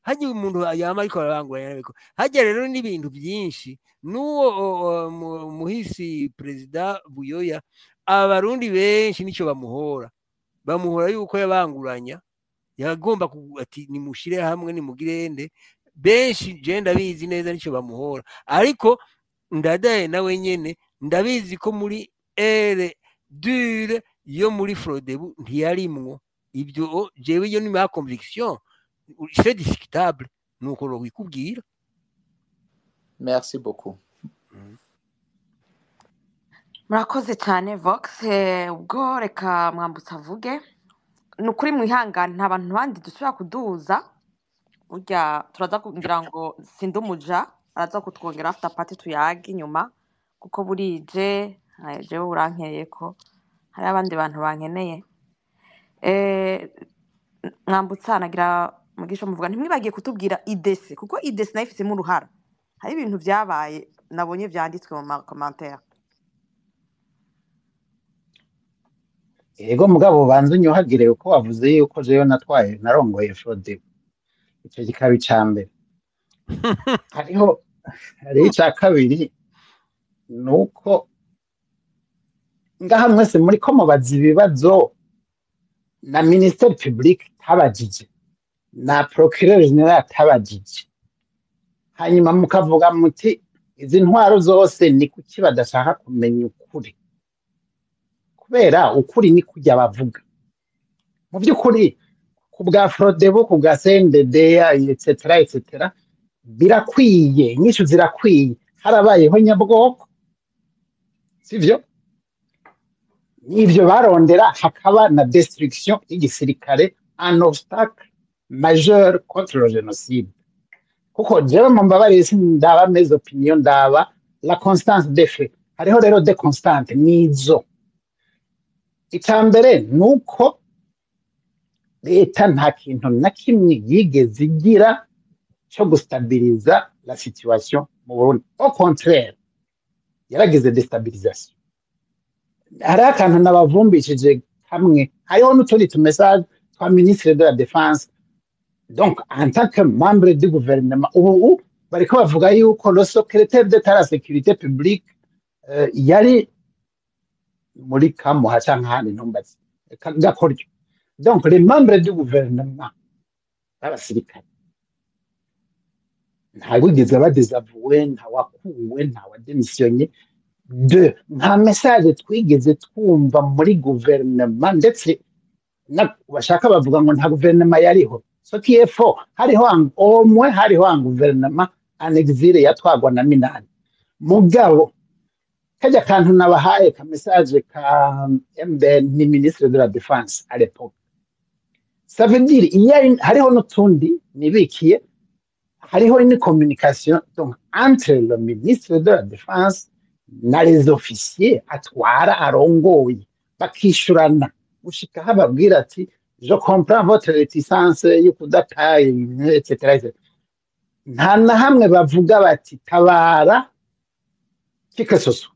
Hagiye umuntu yama ariko arabanguranya hajya rero n'ibintu byinshi n'uwo muhisi Perezida Buyoya abarundi benshi nicyo bamuhora yuko yabanguranya yagomba ati nimushire hamwe nimugirende benshi je ndabizi neza nicyo bamuhora ariko Ndadaye nawe nyene ndabizi ko muri ere dure yo muri Frodebu ntiyarimwo ibyo jewe iyo ni ma conviction c'est discutable nuko ro wikubwira. Merci beaucoup. Murakoze cyane Vox ubwo reka Mwambutsa avuge nukuri mwihangane nta bantu bandi dusubira kuduza burya turaza kugira ngo sindumuja araza kutwongera after party tuyage inyuma kuko burije jewe urankeye ko hari abandi bantu bankeneye Mwambutsa nagira mugisho muvuga ntimwibagiye kutubwira idese kuko idese nayo ifite mu ruhara hari ibintu byabaye nabonye byanditswe mu commentaire. Ego mugabo banze unyuhagire uko wavuze yuko jewe natwaye narongoye Frodebu icyo gikaba icambere hariho icya kabiri nuko ngaha mwese muri ko mubaza ibibazo na ministère public tabajije na procureur general tabajije hanyuma mukavuga muti izi ntwaro zose ni kuki badashaka kumenya ukuri kubera ukuri ni kujya bavuga mu by'ukuri ku bwa Frodebu ku bwa CNDD etc birakwiye inyishu zirakwiye harabayeho nyabwoko sivyo n'ivyo barondera hakaba na destruction y'igisirikare un obstacle majeur contre le génocide kuko jewe mu mbabare ndaba mes opinion ndaba la constance des faits hariho rero de constante nizo icambere nuko leta nta kintu na kimwe yigeze igira cyo gustabiliza la situation mu Burundi au contraire yaragize destabilisation hari akantu nabavumbishije kamwe hariho n'utundi tumessage twa ministre de la défense donc en tant que membre du gouvernement ubu bariko bavuga yuko le secrétaire d'état à la sécurité publique yari muri kamuha canke handi ntumbazi gakoryo donc les membres du gouvernement b'abasirikare ntawigeze badezavoué ntawakuwe ntawademissionye de nta message twigeze twumva muri gouvernement ndetse bashaka bavuga ngo nta gouvernement yariho so qui est faux hariho au moins hariho un gouvernement en exil yatwagwa na Minani mugabo kajya kantu nabahaye ka message ka MBN ni ministre de la défense à l'époque ça veut dire il y a hariho n'utundi nibikiye hariho une communication donc entre le ministre de la défense na les officiers atwara arongoye bakishurana ushika hababwira ati je comprends votre réticence yo kudataye etc nta na hamwe bavuga bati tabara kikesoso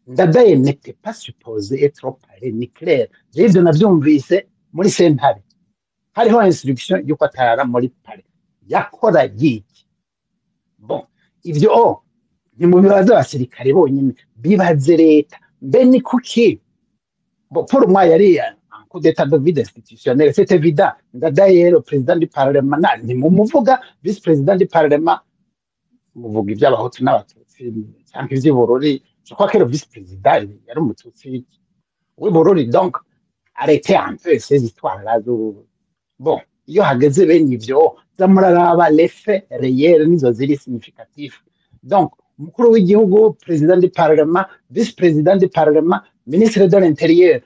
Ndadaye n'était pas supposé être au palais ni clair j'ivyo navyumvise muri sentare hariho instruction yuko atarara muri pare yakora yiki. Bon, ivyo ntimubibaze abasirikare bonyine, bibaze leta. Mbe ni kuki? Bon, pour moi, il y a un coup d'état de vide institutionnel, c'est évident. Ndadaye, le président du Parlement, ni mumuvuga, vice-président du Parlement, muvuga iby'abahutu n'abatutsi, cyangwa iby'Ubururi. Je crois que le vice-président, yari umututsi w'Ubururi. Donc, arrêtez un peu ces histoires-là. Bon, iyo hageze bene ivyo, zamuraraba l'effet réel nizo ziri significatif. Donc, umukuru w'igihugu, président du Parlement, vice-président du Parlement, ministre de l'Intérieur,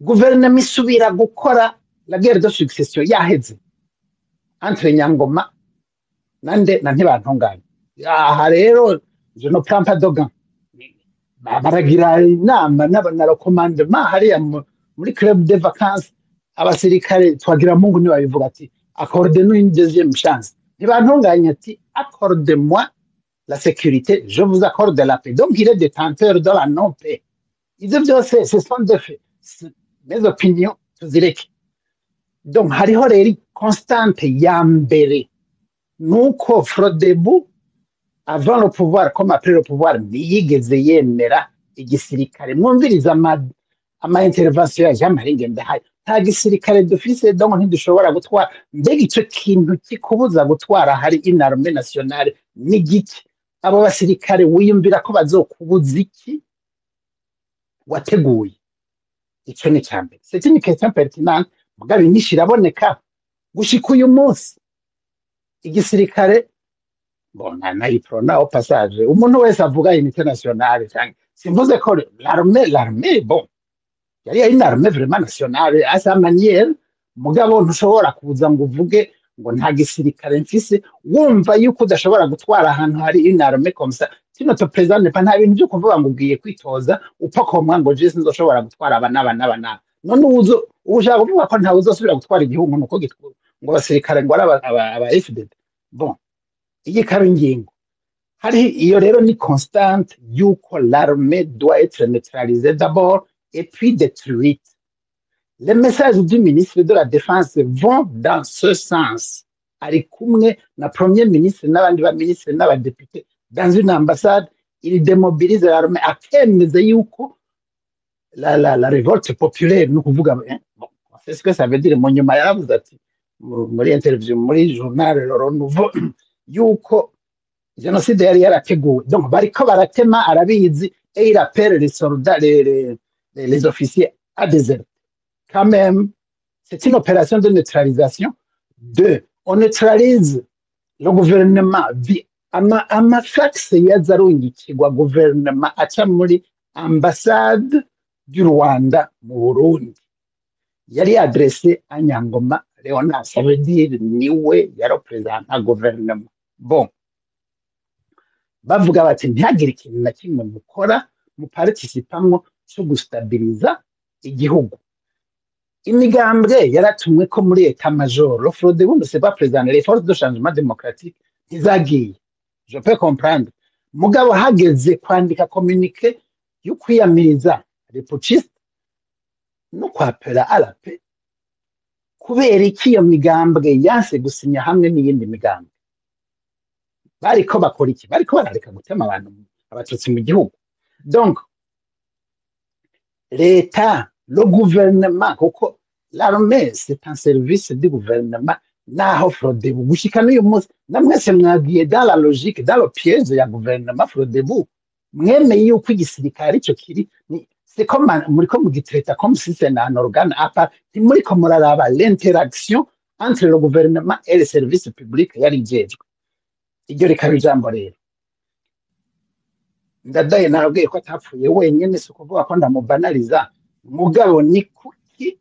guverinoma isubira gukora la guerre de succession yaheze entre Nyangoma nande na Ntibantunganya. Aha rero je ne prends pas de gants. Baragira inama na recommandement hariya muri club de vacances, abasirikare twagira Mungu ni babivuga ati accordez-nous une deuxième chance. Ntibantunganya ati accordez-moi la sécurité, je vous accorde la paix. Donc il est détenteur de la non-paix. Ivyo byose ce sont des faits. Mes opinions tuzireke. Donc hariho rero constante ya mbere nuko Frodebu avant le pouvoir comme après le pouvoir ntiyigeze yemera igisirikare. Mwumviriza ama intervention ya Jean-Marie Ngendahayo, nta gisirikare dufise, donc ntidushobora gutwara. Mbega ico kintu kikubuza gutwara hari inarme nationale ni giki? Abo basirikare wiyumvira ko bazokubuza iki wateguye? Ico ni cyambere. C'est une question pertinente, mugabo inyinshi iraboneka gushika uyu munsi. Igisirikare bon nayiprona au passage, umuntu wese avuga unité nationale cyangwa simvuze ko l'armée bon yari une armée vraiment nationale à sa manière, mugabo ntushobora kuza ngo uvuge ngo nta gisirikare mfise wumva yuko udashobora gutwara ahantu hari une armée comme ça. Sino to président pas nta bintu byo kuvuga ngo ugiye kwitoza upakomwa ngo je sinzoshobora gutwara abana. None ushaka kuvuga ko ntawe uzosubira gutwara igihugu nuko gitwara ngo abasirikare ngo aba FDD. Bon, iyi kaba ingingo hari iyo rero ni constante yuko l'armée doit être neutralisée d'abord et puis détruite. Les messages du ministre de la Défense vont dans ce sens. Ari kumwe na premier ministre n'abandi ba ministre n'abadepute dans une ambassade, il démobilise l'armée, akemeza yuko la révolte populaire ni ukuvuga bon, c'est ce que ça veut dire. Mu nyuma yaravuze ati muri interview muri journal Le Renouveau yuko génocide yari yarateguwe. Donc bariko baratema arabizi, et il appelle les soldats, les officiers à déserter. Quand même, c'est une opération de neutralisation. On neutralise le gouvernement. Amafax yazarungikirwa gouvernement aca muri ambassade du Rwanda mu Burundi yari adressé à Nyangoma Léonard. Ça veut dire niwe yarepresenta gouvernement. Bon, bavuga bati ntihagire ikintu na kimwe mukora muparticipamwo cyo gustabiliza igihugu. Imigambwe yaratumwe ko muri état major le Frodebu ne s'est pas présenté, les forces de changement démocratique ntizagiye. Je peux comprendre, mugabo hageze kwandika communiqué yo kwiyamiriza les putschistes no kwapera à la paix, kubera iki iyo migambwe yanse gusinya hamwe n'iyindi migambwe? Bariko bakora iki? Bariko barareka gutema abantu abatutsi mu gihugu. Donc l'État, le gouvernement, kuko l'armée c'est un service du gouvernement, naho Frodebu gushika n'uyu munsi namwese mwagiye dans la logique, dans le piège ya gouvernement Frodebu, mwemeye yuko igisirikare ico kiri c'est comme muriko mugitreta comme si c'est un organe à part, ntimuriko muraraba l'interaction entre le gouvernement et les services publics yari jejwe. Iryo rikaba ijambo rero. Ndadaye narabwiye ko atapfuye wenyene, si ukuvuga ko ndamubanaliza, mugabo ni kuki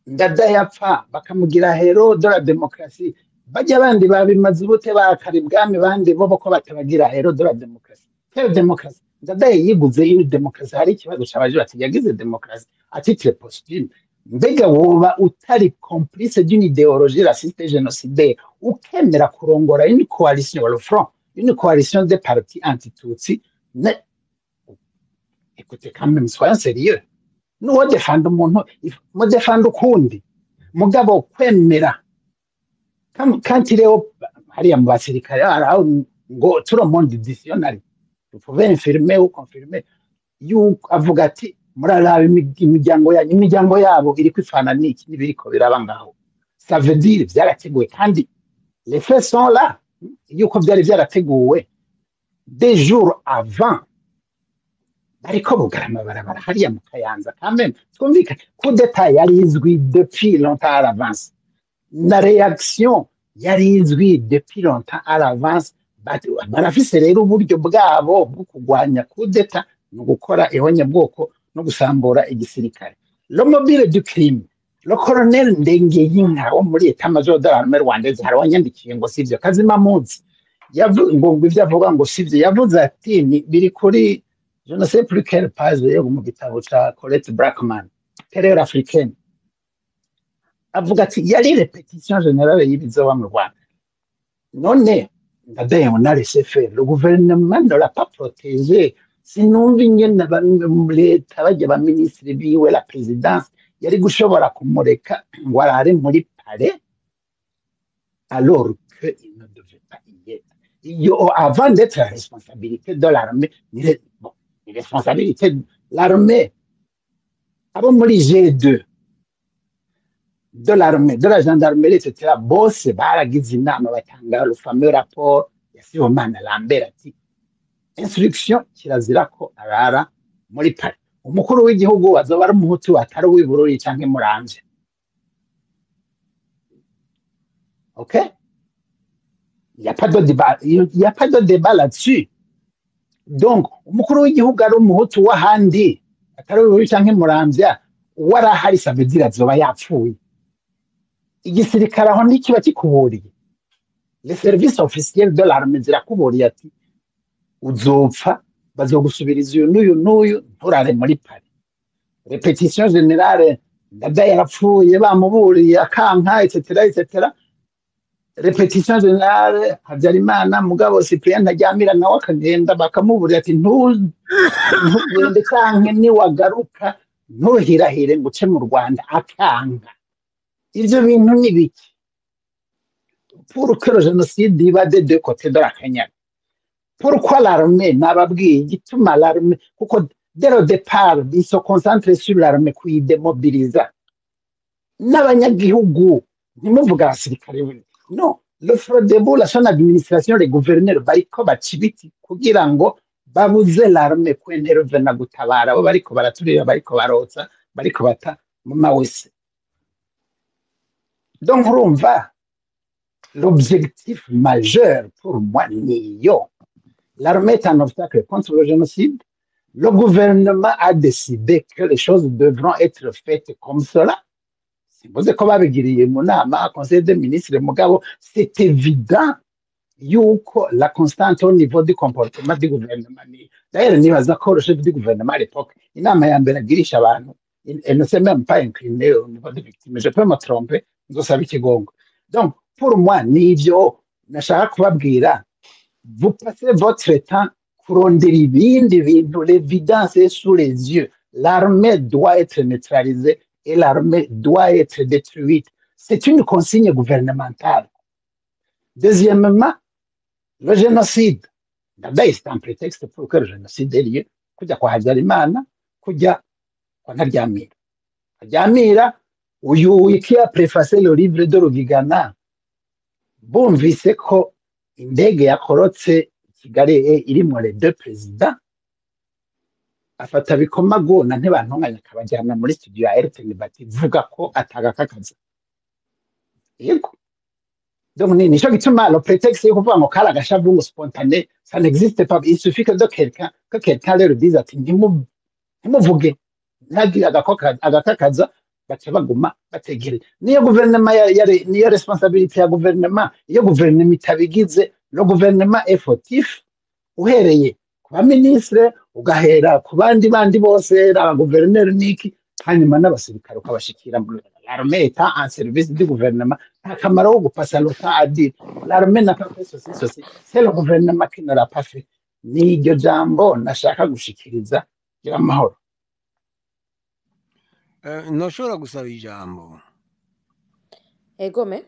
Ndadaye apfa bakamugira hero de la démocratie, bajya abandi babimaze ubute bakari bwami bandi bo ko batabagira hero de la démocratie. Quelle démocratie? Ndadaye yiguze iyi démocratie. Hari ikibazo cyabaje bati yagize démocratie à titre posthume. Mbega woba utari complice d'une idéologie raciste et génocidaire ukemera kurongora une coalition le front, une coalition de partis anti-tutsi? Écoutez, quand même, soyons sérieux. n'uwo defanda umuntu mudefanda ukundi mugabo kwemera kandi rero hariya mu basirikare haraho ngo tout le monde dictionnaire vous pouvez infirmer ou confirmer yuko avuga ati muraraba imiryango yabo iri kwifana n'iki n'ibiriko biraba ngaho ça veut dire byarateguwe kandi les faits sont là yuko byari byarateguwe des jours avant bariko bugarama barabara hariya mu Kayanza quand même twumvikane coup d'état yari izwi depuis longtemps à l'avance la réaction yari izwi depuis longtemps à l'avance barafise rero uburyo bwabo bwo kurwanya coup d'état no gukora ihonyabwoko no gusambura igisirikare le mobile du crime le colonel Ndengeyinka wo muri état-major de l'armée rwandaise hari wanyandikiye ngo sivyo Kazima Munsi ngo ivyo avuga ngo sivyo yavuze ati biri kuri je ne sais plus quelle page yo mu gitabo ca Colette Brackman terreur africaine avuga ati yari répétition générale y'ibizoba mu Rwanda none Ndadaye on a laissé faire le gouvernement ne l'a pas protégé sinumva ingene leta bajya ba ministre biwe la présidence yari gushobora kumureka ngo arare muri palais alors que il ne devait pas y être avant d'être la responsabilité de l'armée les responsabilités de l'armée abo muri G2 de l'armée de la gendarmerie etc bose baragize inama batanga le fameux rapport ya Sibomana Lambert ati instruction kirazira ko arara muri palais umukuru w'igihugu azoba ari umuhutu atari uw'ibururi canke muramvye ok il y a pas de débat là-dessus donc umukuru w'igihugu ari umuhutu w'ahandi atari uw'ibururi canke muramvya warahari ça veut dire azoba yapfuye igisirikare aho ntikiba kikuburiye les services officiels de l'armée zirakuburiye ati uzopfa bazogusubiriza uyu n'uyu nturare muri Paris répétition générale Ndadaye yarapfuye bamuburiye akanka etc répétition générale Habyarimana mugabo Cyprien Ntaryamira nawe akagenda bakamuburira ati ntugende canke niwagaruka ntuhirahire ngo uce mu Rwanda akanka ivyo bintu ni biki pour que le génocide iba des deux côtés de la Kenya pourquoi l'armée nababwiye igituma l'armée kuko dès le départ ils se concentrent sur l'armée kuyidémobiliza n'abanyagihugu ntimuvuga abasirikare non le Frodebu la son administration les gouverneurs bariko baca ibiti kugira ngo babuze l'armée kwentervena gutabara abo bariko baraturira bariko barotsa bariko bata mu mawese donc urumva l'objectif majeur pour moi niyo l'armée est un obstacle contre le génocide. Le gouvernement a décidé que les choses devront être faites comme cela. C'est pour ça qu'on va regarder mon conseil des ministres, c'est évident que la constante au niveau du comportement du gouvernement. D'ailleurs, il y a le chef du gouvernement à l'époque. Il n'a même pas elle ne s'est même pas inclinée au niveau des victimes. Je peux me tromper. Donc, pour moi, Nivio, vous passez votre temps kurondera ibindi bintu l'évidence est sous les yeux l'armée doit être neutralisée et l'armée doit être détruite c'est une consigne gouvernementale deuxièmement le génocide d'abord c'est un prétexte pour que le génocide ait lieu kujya kwa Habyarimana kujya kwa Ntaryamira uyu qui a préfacé le livre de Rugigana bumvise ko indege yakorotse Kigali irimo les deux présidents afata bikomagona ntibantunganya akabajyana muri studio ya RTN bativuga ko atagakakaza yego donc nico gituma le prétexte yo kuvuga ngo kala gashavu spontané ça n'existe pas il suffit que quelqu'un leur dise ati ntimuvuge ntagira agakakaza baca baguma bategere niyo gouvernement niyo responsabilité ya gouvernement iyo gouvernement itabigize le gouvernement est fautif uhereye ku baministre ugahera ku bandi bose aba gouverneur niki hanyuma n'abasirikare ukabashikira l'armée est en service du gouvernement nta kamaro wo gupasa le temps à dire l'armée n'a pas fait ceci c'est le gouvernement qui ne l'a pas fait ni iryo jambo nashaka gushikiriza gira amahoro ntushobora gusaba ijambo egome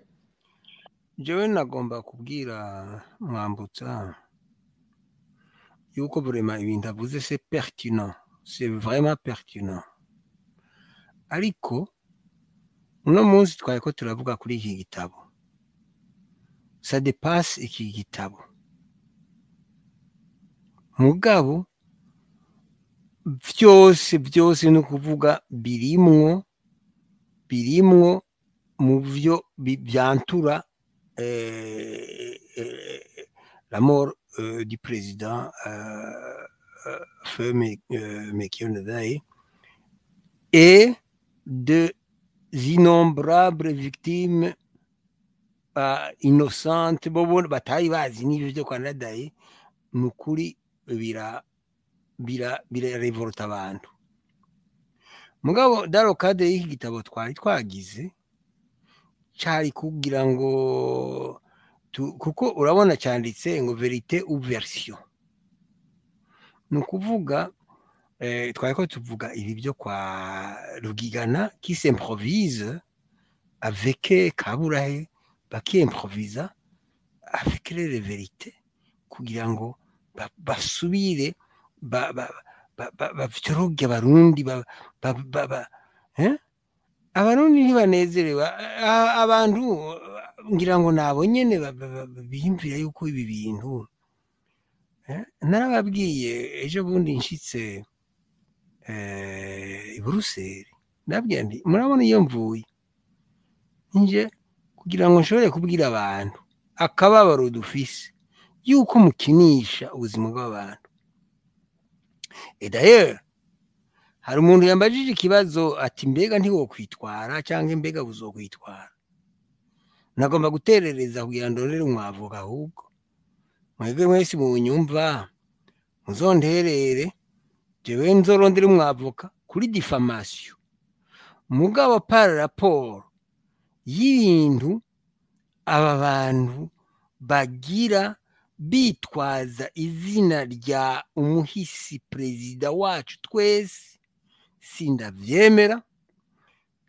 jewe nagomba kubwira Mwambutsa yuko vraiment ibintu avuze c'est pertinent, c'est vraiment pertinent, ariko uno munsi twari ko turavuga kuri iki gitabo, ça dépasse iki gitabo mugabo byose ni ukuvuga birimwo mu byo byantura la mort du président Feu Mekiyo Ndadaye et de innombrables victimes innocentes bobo batari bazi n'ibyo byo kwa Ndadaye. Ni ukuri birarevolta abantu mugabo daro kade y'iki gitabo twari twagize cyari kugira ngo kuko urabona cyanditse ngo verite ou version, ni ukuvuga twari ko tuvuga ibi byo kwa Rugigana qui s'improvise avec Kaburahe bakimprovisa avec les vérités kugira ngo basubire bavyoroge abarundi abarundi ntibanezerewe abantu ngira ngo nabo nyene biyumvira yuko ibi bintu narababwiye ejo bundi nshitse i Buruseli ndabwira nti murabona iyo mvuye nje kugira ngo nshobore kubwira abantu akababaro dufise yuko mukinisha ubuzima bw'abantu. Et d'ailleurs hari umuntu yambajije ikibazo ati mbega ntiwokwitwara cyangwa mbega buzokwitwara, nagomba guterereza kugira ndorere umwavoka, ahubwo mwebwe mwese munyumva muzonterere jewe nzorondera umwavoka kuri diffamation mugabo par rapport y'ibintu aba bantu bagira bitwaza izina rya umuhisi perezida wacu twese.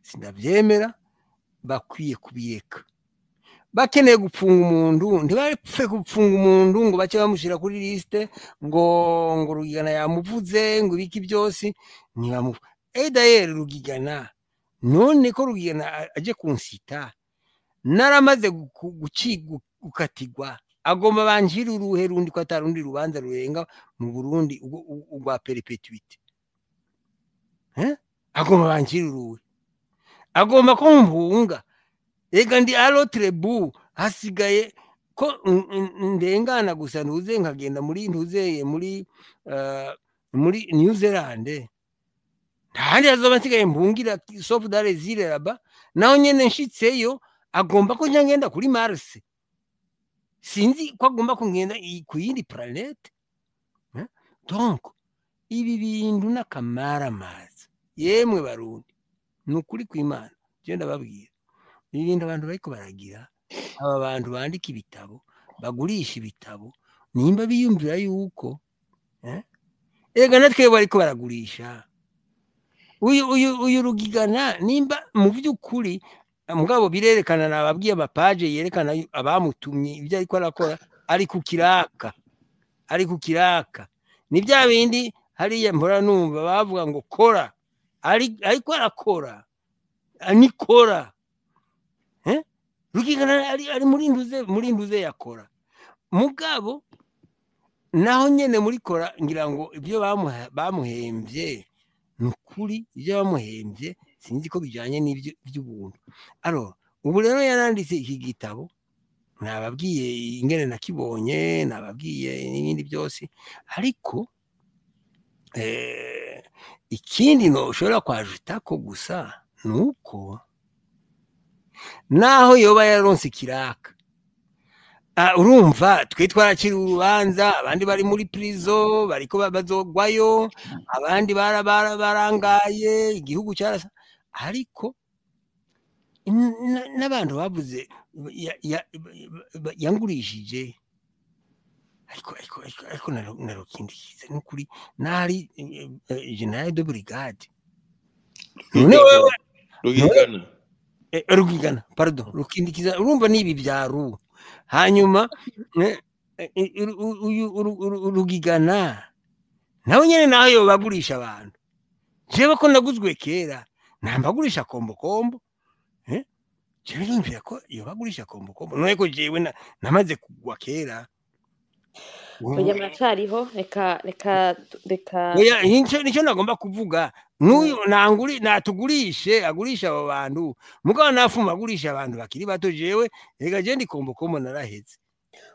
Sindavyemera bakwiye kubireka. Bakeneye gupfunga umuntu ntibapfe gupfunga umuntu ngo bace bamushira kuri liste ngo Rugigana yamuvuze ngo ibiki byose ntibamuvu. D'ailleurs Rugigana none ko Rugigana aje kunsita naramaze gukatigwa agomba banjira uruhe rundi ko atarundi rubanza rurenga mu Burundi ugwa perpetuité agomba banjira uruhe, agomba ko mpunga ega ndi alotre bu hasigaye ko ndengana gusa ntuze nkagenda muri ntuzeye muri New Zealand ntahandi hazoba nsigaye mpungira sauf dans les îles là-bas, naho nyene nshitseyo agomba ko ngenda kuri Mars, sinzi ko agomba kugenda ku yindi planète. Donc ibi bintu n'akamaramaza yemwe barundi ni ukuri kw'Imana je ndababwira ibi bintu abantu bariko baragira, aba bantu bandika ibitabo bagurisha ibitabo nimba biyumvira yuko ega natwe bariko baragurisha uyu Rugigana nimba mu by'ukuri mugabo birerekana nababwiye amapaje yerekana abamutumye ibyo ariko arakora ari ku kiraka ni bya bindi hariya mpora numva bavuga ngo kora ariko arakora anikora Rugigana ari muri nduze yakora mugabo naho nyene muri kora ngira ngo ibyo bamuhembye nukuri ibyo bamuhembye sinzi ko bijanye n'ibyo by'ubuntu. Alors ubu rero yaranditse iki gitabo nababwiye ingene nakibonye nababwiye n'ibindi byose, ariko ikindi no ushobora kwajuta ko gusa nuko naho yoba yaronse kiraka urumva twe twarakira urubanza abandi bari muri prison bariko bazogwayo abandi barangaye igihugu cyarasa, ariko n'abantu bavuze yangurishije ariko narokindikiza n'ukuri nari general de brigade none wewe rugigana rugigana pardon rukindikiza urumva nibi bya ru hanyuma rugigana nawe nyene naho yo bagurisha abantu jewe ko naguzwe kera nambagurisha kombo jewe yumvira ko iyo bagurisha kombo none ko jewe namaze kugwa kera oya muracariho reka oya nicyo nagomba kuvuga n'uyu natugurishe agurisha abo bantu mugabo nafuma agurisha abantu bakiri bato jewe reka je ndi kombo naraheze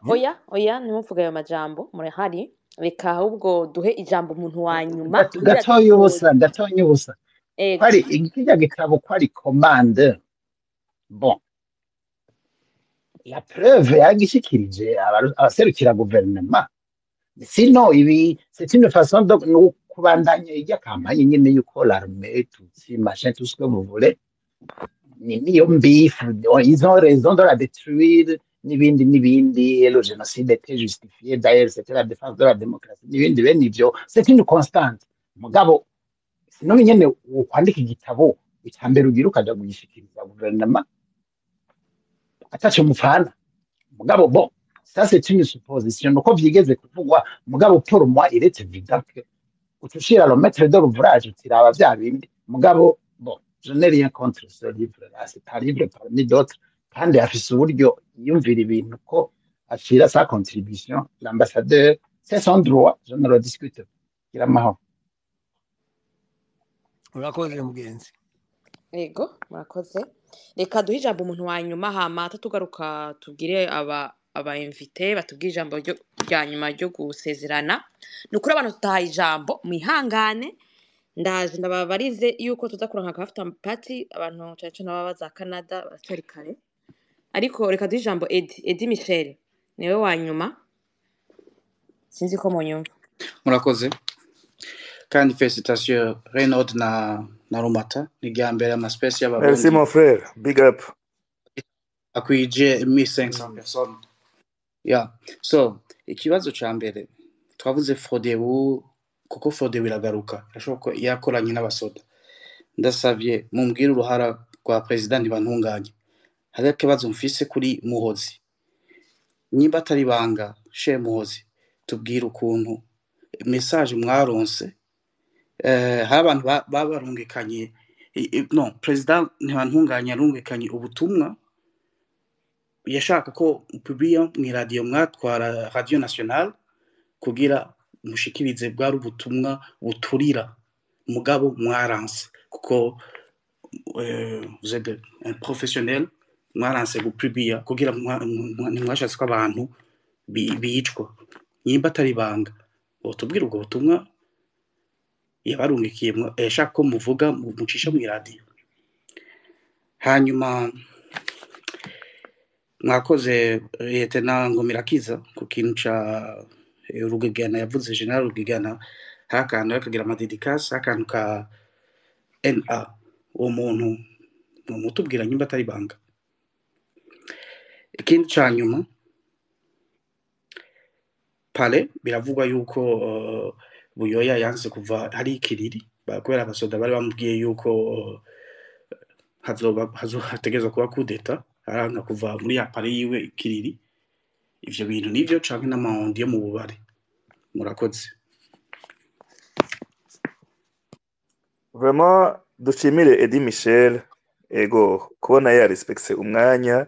oya ntimuvuge ayo majambo murahari reka ahubwo duhe ijambo umuntu wa nyuma gatoya ubusa kwari ikijya gitabo kwari commande bon la preuve yagishikirije abaserukira guverinoma sino ibi c'est une façon de kubandanya ijya kampanye nyine yuko l'armée tutsi machin tout ce que vous voulez niyo mbifu ils ont raison de la détruire n'ibindi et le génocide était justifié d'ailleurs c'était la défense de la démocratie n'ibindi bene ivyo c'est une constante mugabo sino nyene ukwandika igitabo icambere ugira ukaja kugishikiriza guverinoma ataco mufana mugabo bon ça c'est une supposition nuko vyigeze kuvugwa mugabo pour moi il est évident que utushira le maître de l'ouvrage tiraba vya bindi mugabo bon je n'ai rien contre ce livre là c'est un livre parmi d'autres kandi afise uburyo yumvira ibintu ko ashira sa contribution l'ambassadeur c'est son droit je ne le discute kiramaho urakoze mugenzi yego murakoze reka duhe ijambo umuntu wa nyuma hama tugaruka tubwire aba invite batubwire ijambo rya nyuma ryo gusezerana ni ukuri abantu tutahaye ijambo mwihangane ndaje ndababarize yuko tuza kuranka ka after party abantu cyane cyane baba za Canada batari kare ariko reka duhe ijambo Edi Michel niwe wa nyuma sinzi ko munyumva murakoze kandi félicitations Renaud na Rumata ni gambere ama space y'abarundi merci mon frère big up akwije 1500 personnes so ikibazo ca mbere twavuze Frodebu kuko Frodebu iragaruka yashoko yakoranye n'abasoda ndasavye mumbwira uruhara rwa president bantunganye hari ikibazo mfise kuri Muhozi nimba atari banga she Muhozi tubwira ukuntu message mwaronse hari abantu babarungikanye no president ntibantunganye yarungikanye ubutumwa yashaka ko publiya mu radio mwatwara radio nationale kugira mushikirize bwari ubutumwa buturira mugabo mwaranse kuko vous êtes un professionnel mwaranse gupubliya kugira mwashatse ko abantu bicwa nimba atari banga tubwira ubwo butumwa yabarungikiye yashaka ko muvuga mucisha mu radio hanyuma mwakoze Lieutenant Ngomirakiza ku kintu ca Rugigana yavuze General Rugigana hakantu akagira amadedicas hakantu ka NA uwo muntu mutubwira nyimba atari banga ikindi ca nyuma pale biravugwa yuko Buyoya yanse kuva hari ikiriri kubera abasoda bari bamubwiye yuko hategezwa kuba kudeta aranga kuva muri ya pale yiwe ikiriri ivyo bintu nivyo canke n'amahonda yo mu bubare murakoze vraiment dushimire Edi Michel ego kubona ya respecte umwanya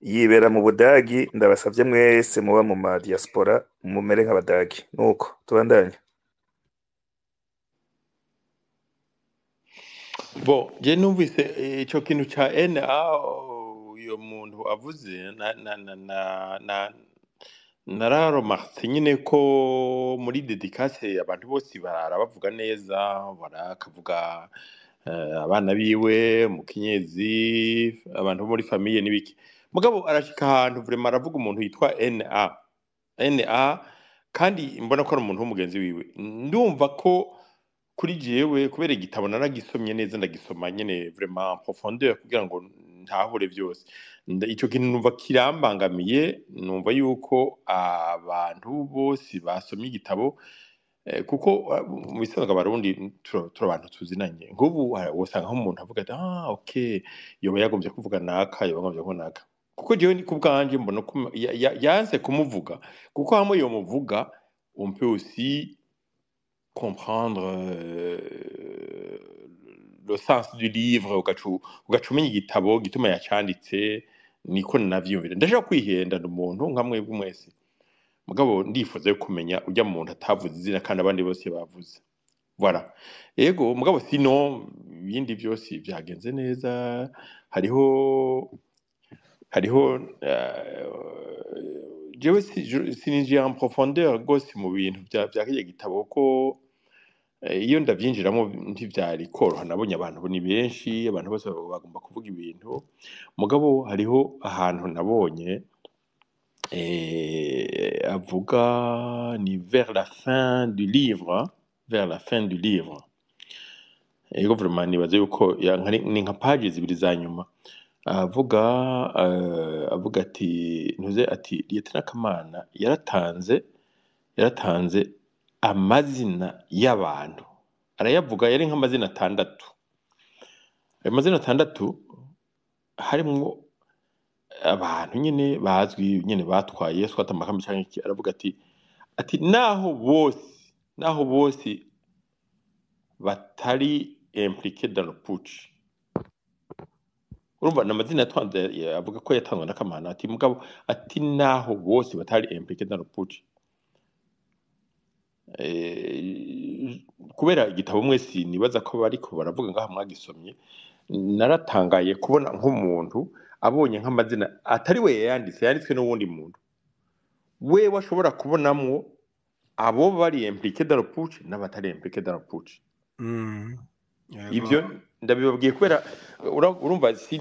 yibera mu Budagi ndabasavye mwese muba mu ma diaspora mumere nk'abadagi nuko tubandanye bo je numvise ico kintu ca NA uyo muntu avuze nararomarse nyine ko muri dedicase abantu bose barara bavuga neza barakavuga abana biwe mukenyezi abantu bo muri famille nibiki mugabo arashika ahantu vraiment aravuga umuntu yitwa NA kandi mbona ko ari umuntu w'umugenzi wiwe ndumva ko kuri jewe kubera igitabo naragisomye neza ndagisoma nyene vraiment profondeur kugira ngo ntahure byose ico kintu numva kirambangamiye numva yuko abantu bose basomye igitabo kuko mu bisanzwe abarundi turi abantu tuzinanye nk'ubu wosanga nk'umuntu avuga ati okay yoba yagombye kuvuga naka yoba yagombye kuvuga naka kuko jewe ni kubwanje mbona ko yanse kumuvuga kuko hamwe yo muvuga on peut aussi comprendre le sens du livre ugacumenya igitabo gituma yacanditse niko navyumvira ndashaka kwihenda umuntu nka mwebwe mwese mugabo ndifuza yo kumenya ujya mu muntu atavuze izina kandi abandi bose bavuze voilà yego mugabo sino ibindi byose byagenze neza hariho jewe sininjiye en profondeur gose mu bintu bya kiriya gitabo ko iyo ndabyinjiramo ntibyari koroha nabonye abantu ni benshi abantu bose bagomba kuvuga ibintu mugabo hariho ahantu nabonye avuga ni vers la fin du livre ego vraiment nibaze yuko ni nka pages zibiri za nyuma avuga ati ntuze ati Lieutenant Kamana yaratanze amazina y'abantu arayavuga yari nk'amazina 6 ayo mazina 6 harimo abantu nyine bazwi nyine batwaye swata amakambi cyangwa iki aravuga ati naho bose batari impliqué dans le putsch urumva namazina yatwanze avuga ko yatanzwe na Kamana ati mugabo ati naho bose batari impliqué dans le putsch kubera igitabo mwese nibaza ko bariko baravuga ngaha mwagisomye naratangaye kubona nk'umuntu abonye nk'amazina atari we yanditswe n'uwundi muntu we washobora kubonamwo abo bari impliqué dans le putsch n'abatari impliqué dans le putsch ibyo ndabibabwiye kubera urumva si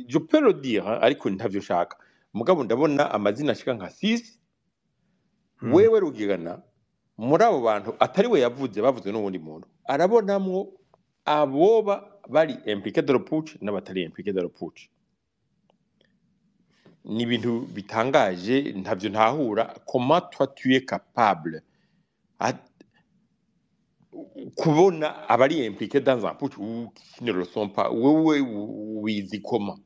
je peux le dire ariko ntavyo shaka mugabo ndabona amazina ashika nka 6 wewe Rugigana muri abo bantu atari we bavuzwe n'uwundi muntu arabonamwo aboba bari impliqué dans le putsch n'abatari impliqué dans le putsch ni ibintu bitangaje ntavyo ntahura comment toi tu es capable kubona abari impliqué dans un putsch ou qui ne le sont pas wewe ubizi comment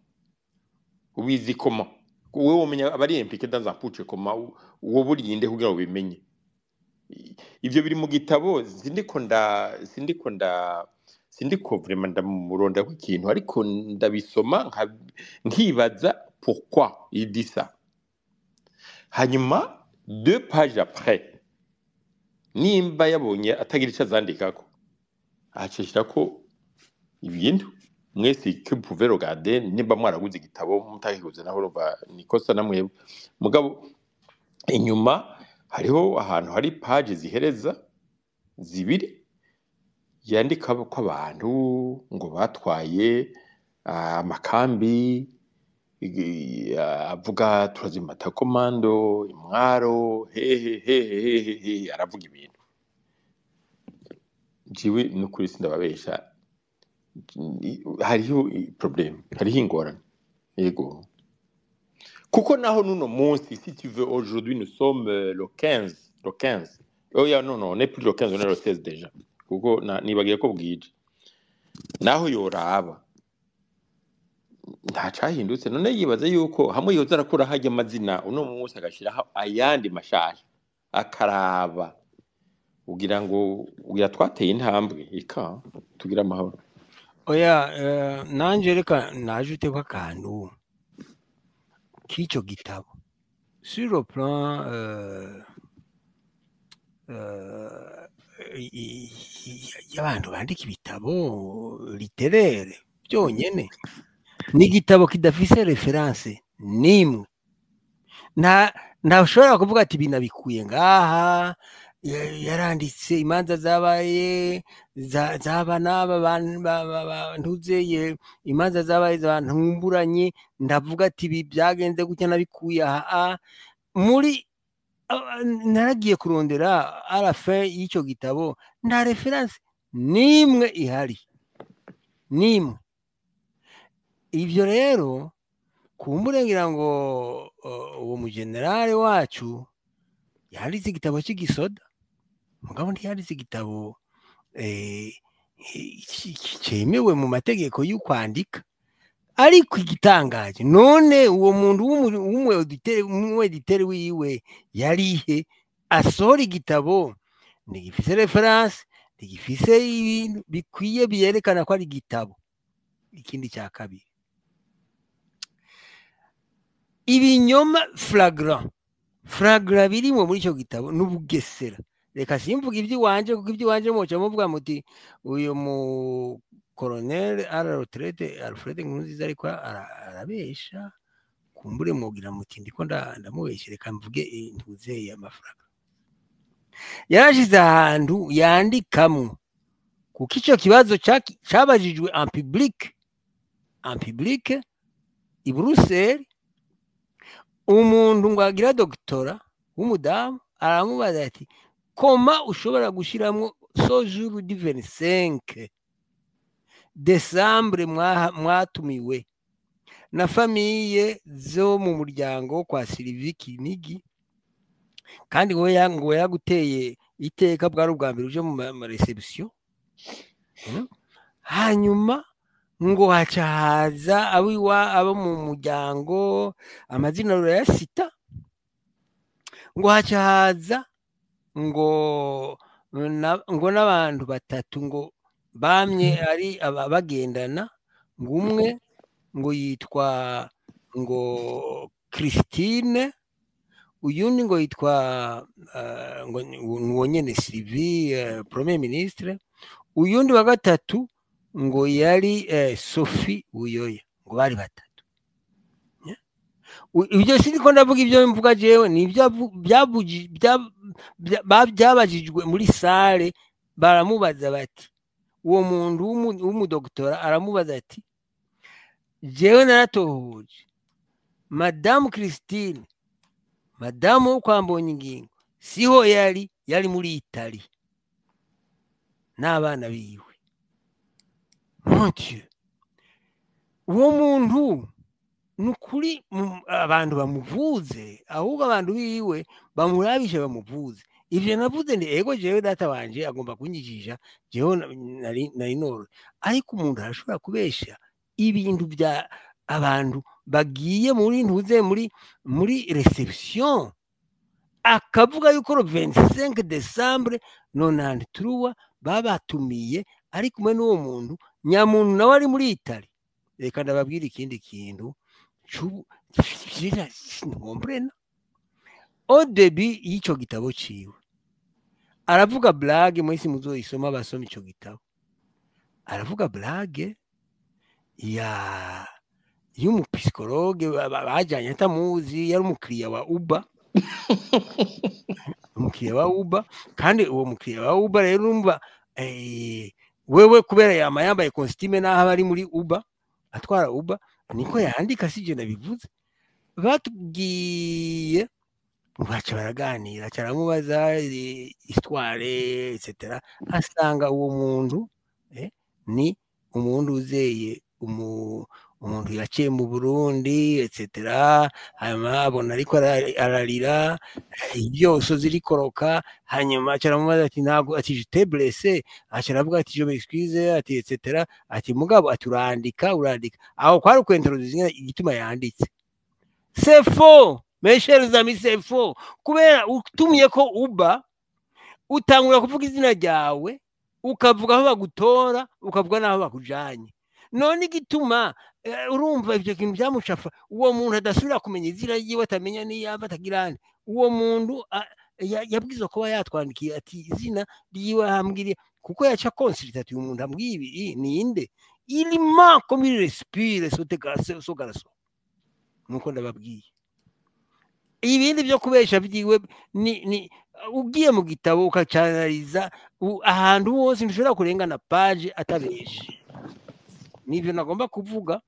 wewe umenya abari impliqué dans un putsch comment wowe urinde kugira ngo bimenye ivyo biri mu gitabo sindiko vraiment ndamuronda ku ikintu ariko ndabisoma nkibaza pourquoi il dit ça hanyuma 2 pages après nimba yabonye atagira icyo azandikako acishira ko ibintu mwese que pouvez regarder nimba mwaraguze igitabo mutakiguze naho urumva nikosa namwe mugabo inyuma hariho ahantu hari page zihereza zibiri yandika ko abantu ngo batwaye amakambi avuga turazimata komando imwaro hehe aravuga ibintu jiwe nukuri sindababesha hariho problem hariho ingorane yego kuko naho nuno munsi si tu veux aujourd'hui nous sommes le 15 oh ya non on est plus le 15 on est le 16 déjà kuko nibagiye ko bwije naho yoraba ntacahindutse none yibaza yuko hamwe yoza arakura hajya amazina uno munsi agashiraho ayandi mashasha akaraba ugira ngo twateye intambwe ika tugira amahoro oya nanje reka najute ko akantu k'icyo gitabo sur le plan y'abantu bandika ibitabo littéraire byonyene ni igitabo kidafise reference nimwe ntashobora kuvuga ati binabikuye ngaha yaranditse imanza zabaye zaba n'aba ntuzeye imanza zabaye abantu nkumburanye ndavuga ati ibi byagenze gutya nabikuye aha muri naragiye kurondera arafe y'icyo gitabo nta reference nimwe ihari nimwe ibyo rero kumurengera ngo uwo mugenerale wacu yanditse igitabo cy'igisoda mugabo ntiyanditse igitabo cyemewe mu mategeko y'ukwandika. Ariko igitangaje none uwo muntu w'umweditere wiwe yarihe asohora igitabo ntigifise referanse, ntigifise ibintu bikwiye byerekana ko ari igitabo. Ikindi cya kabiri, ibinyoma flagrant birimo muri icyo gitabo n'ubugesera. Reka simvuga iby'iwanje kuko iby'iwanje muca muvuga muti uyu mu Colonel à la retraite Alfred Nkurunziza ariko arabesha, kumbure mugira muti ndiko ndamubeshe. Reka mvuge intuzeye amafaranga yarashize ahantu yandikamwo, kuko icyo kibazo cyabajijwe en public i Bruxelles. Umuntu ngo agira doktora w'umudamu aramubaza ati koma ushobora gushyiramo sojour du 25 Desambre mwatumiwe na famiye zo mu muryango kwa Sylvie Kinigi, kandi ngo yaguteye iteka bwari ubwa mbere uje mu reception. Hanyuma ngo hacahaza abo mu muryango, amazina urayasita, ngo hacahaza ngo n'abantu batatu ngo bamye ari bagendana, ngo umwe ngo yitwa ngo Christine, uyundi ngo yitwa ngo nyene Sylvie Premier Ministre, uyundi wa gatatu ngo yari Sophie Buyoya, ngo bari batatu. Ibyo siniko ndavuga ibyo mvuga jewe, ni byabajijwe muri sale. Baramubaza bati, uwo muntu w'umudoktora aramubaza ati jewe naratohoje Madame Christine, Madame wo kwa Mbonyingingo siho yari muri Italy n'abana biwe. Mon Dieu, uwo muntu nukuri abantu bamuvuze, ahubwo abantu biwe bamurabishe bamuvuze. Ivyo navuze ndi ego jewe data wanje agomba kunyijisha, jewe nari noro. Ariko umuntu arashobora kubesha ibintu bya abantu bagiye muri ntuze muri reception, akavuga yuko 25 Desambre 93 babatumiye ari kumwe n'uwo muntu nyamuntu nawe ari muri Italy. Reka ndababwira ikindi kintu nombrena au début y'icyo gitabo ciwe aravuga blague, mwese muzoyisoma basoma icyo gitabo. Aravuga blague y'umupsikologe bajyanye atamuzi, yari umukiriya wa Uber. Umukiriya wa Uber, kandi uwo mukiriya wa Uber rero urumva wewe kubera yambaye costume naho ari muri Uber atwara Uber, niko yandika sije nabivuze. Batubwiye baca baraganira, cyaramubaza histoire etc. Asanga uwo muntu ni umuntu uzeye umuntu yaciye mu Burundi etc. Hanyuma abona ariko ararira, byose zirikoroka. Hanyuma cyaramubaza ati ntabwo ati je te blessé, acaravuga ati je m'excuse ati etc. Ati mugabo ati urandika aho kwari ukwentroduire igituma yanditse. C'est faux, mes chers amis, c'est faux. Kubera utumye ko Uber utangura kuvuga izina ryawe, ukavuga aho bagutora, ukavuga naho bakujanye. None igituma urumva ibyo kintu byamushafa, uwo muntu adasubira kumenya izina ryiwe, atamenya niyava atagirane. Uwo muntu yabwizo kuba yatwandikiye ati izina ryiwe hambwiriye, kuko yaca consulta ati uyu muntu ambwiye ibi ninde. Il ment comme il respire so garçon. Nuko ndababwiye ibindi byo kubesha byiwe ni ugiye mu gitabo ukacanaliza ahantu hose ntushobora kurengana page atabesha. Nivyo nagomba kuvuga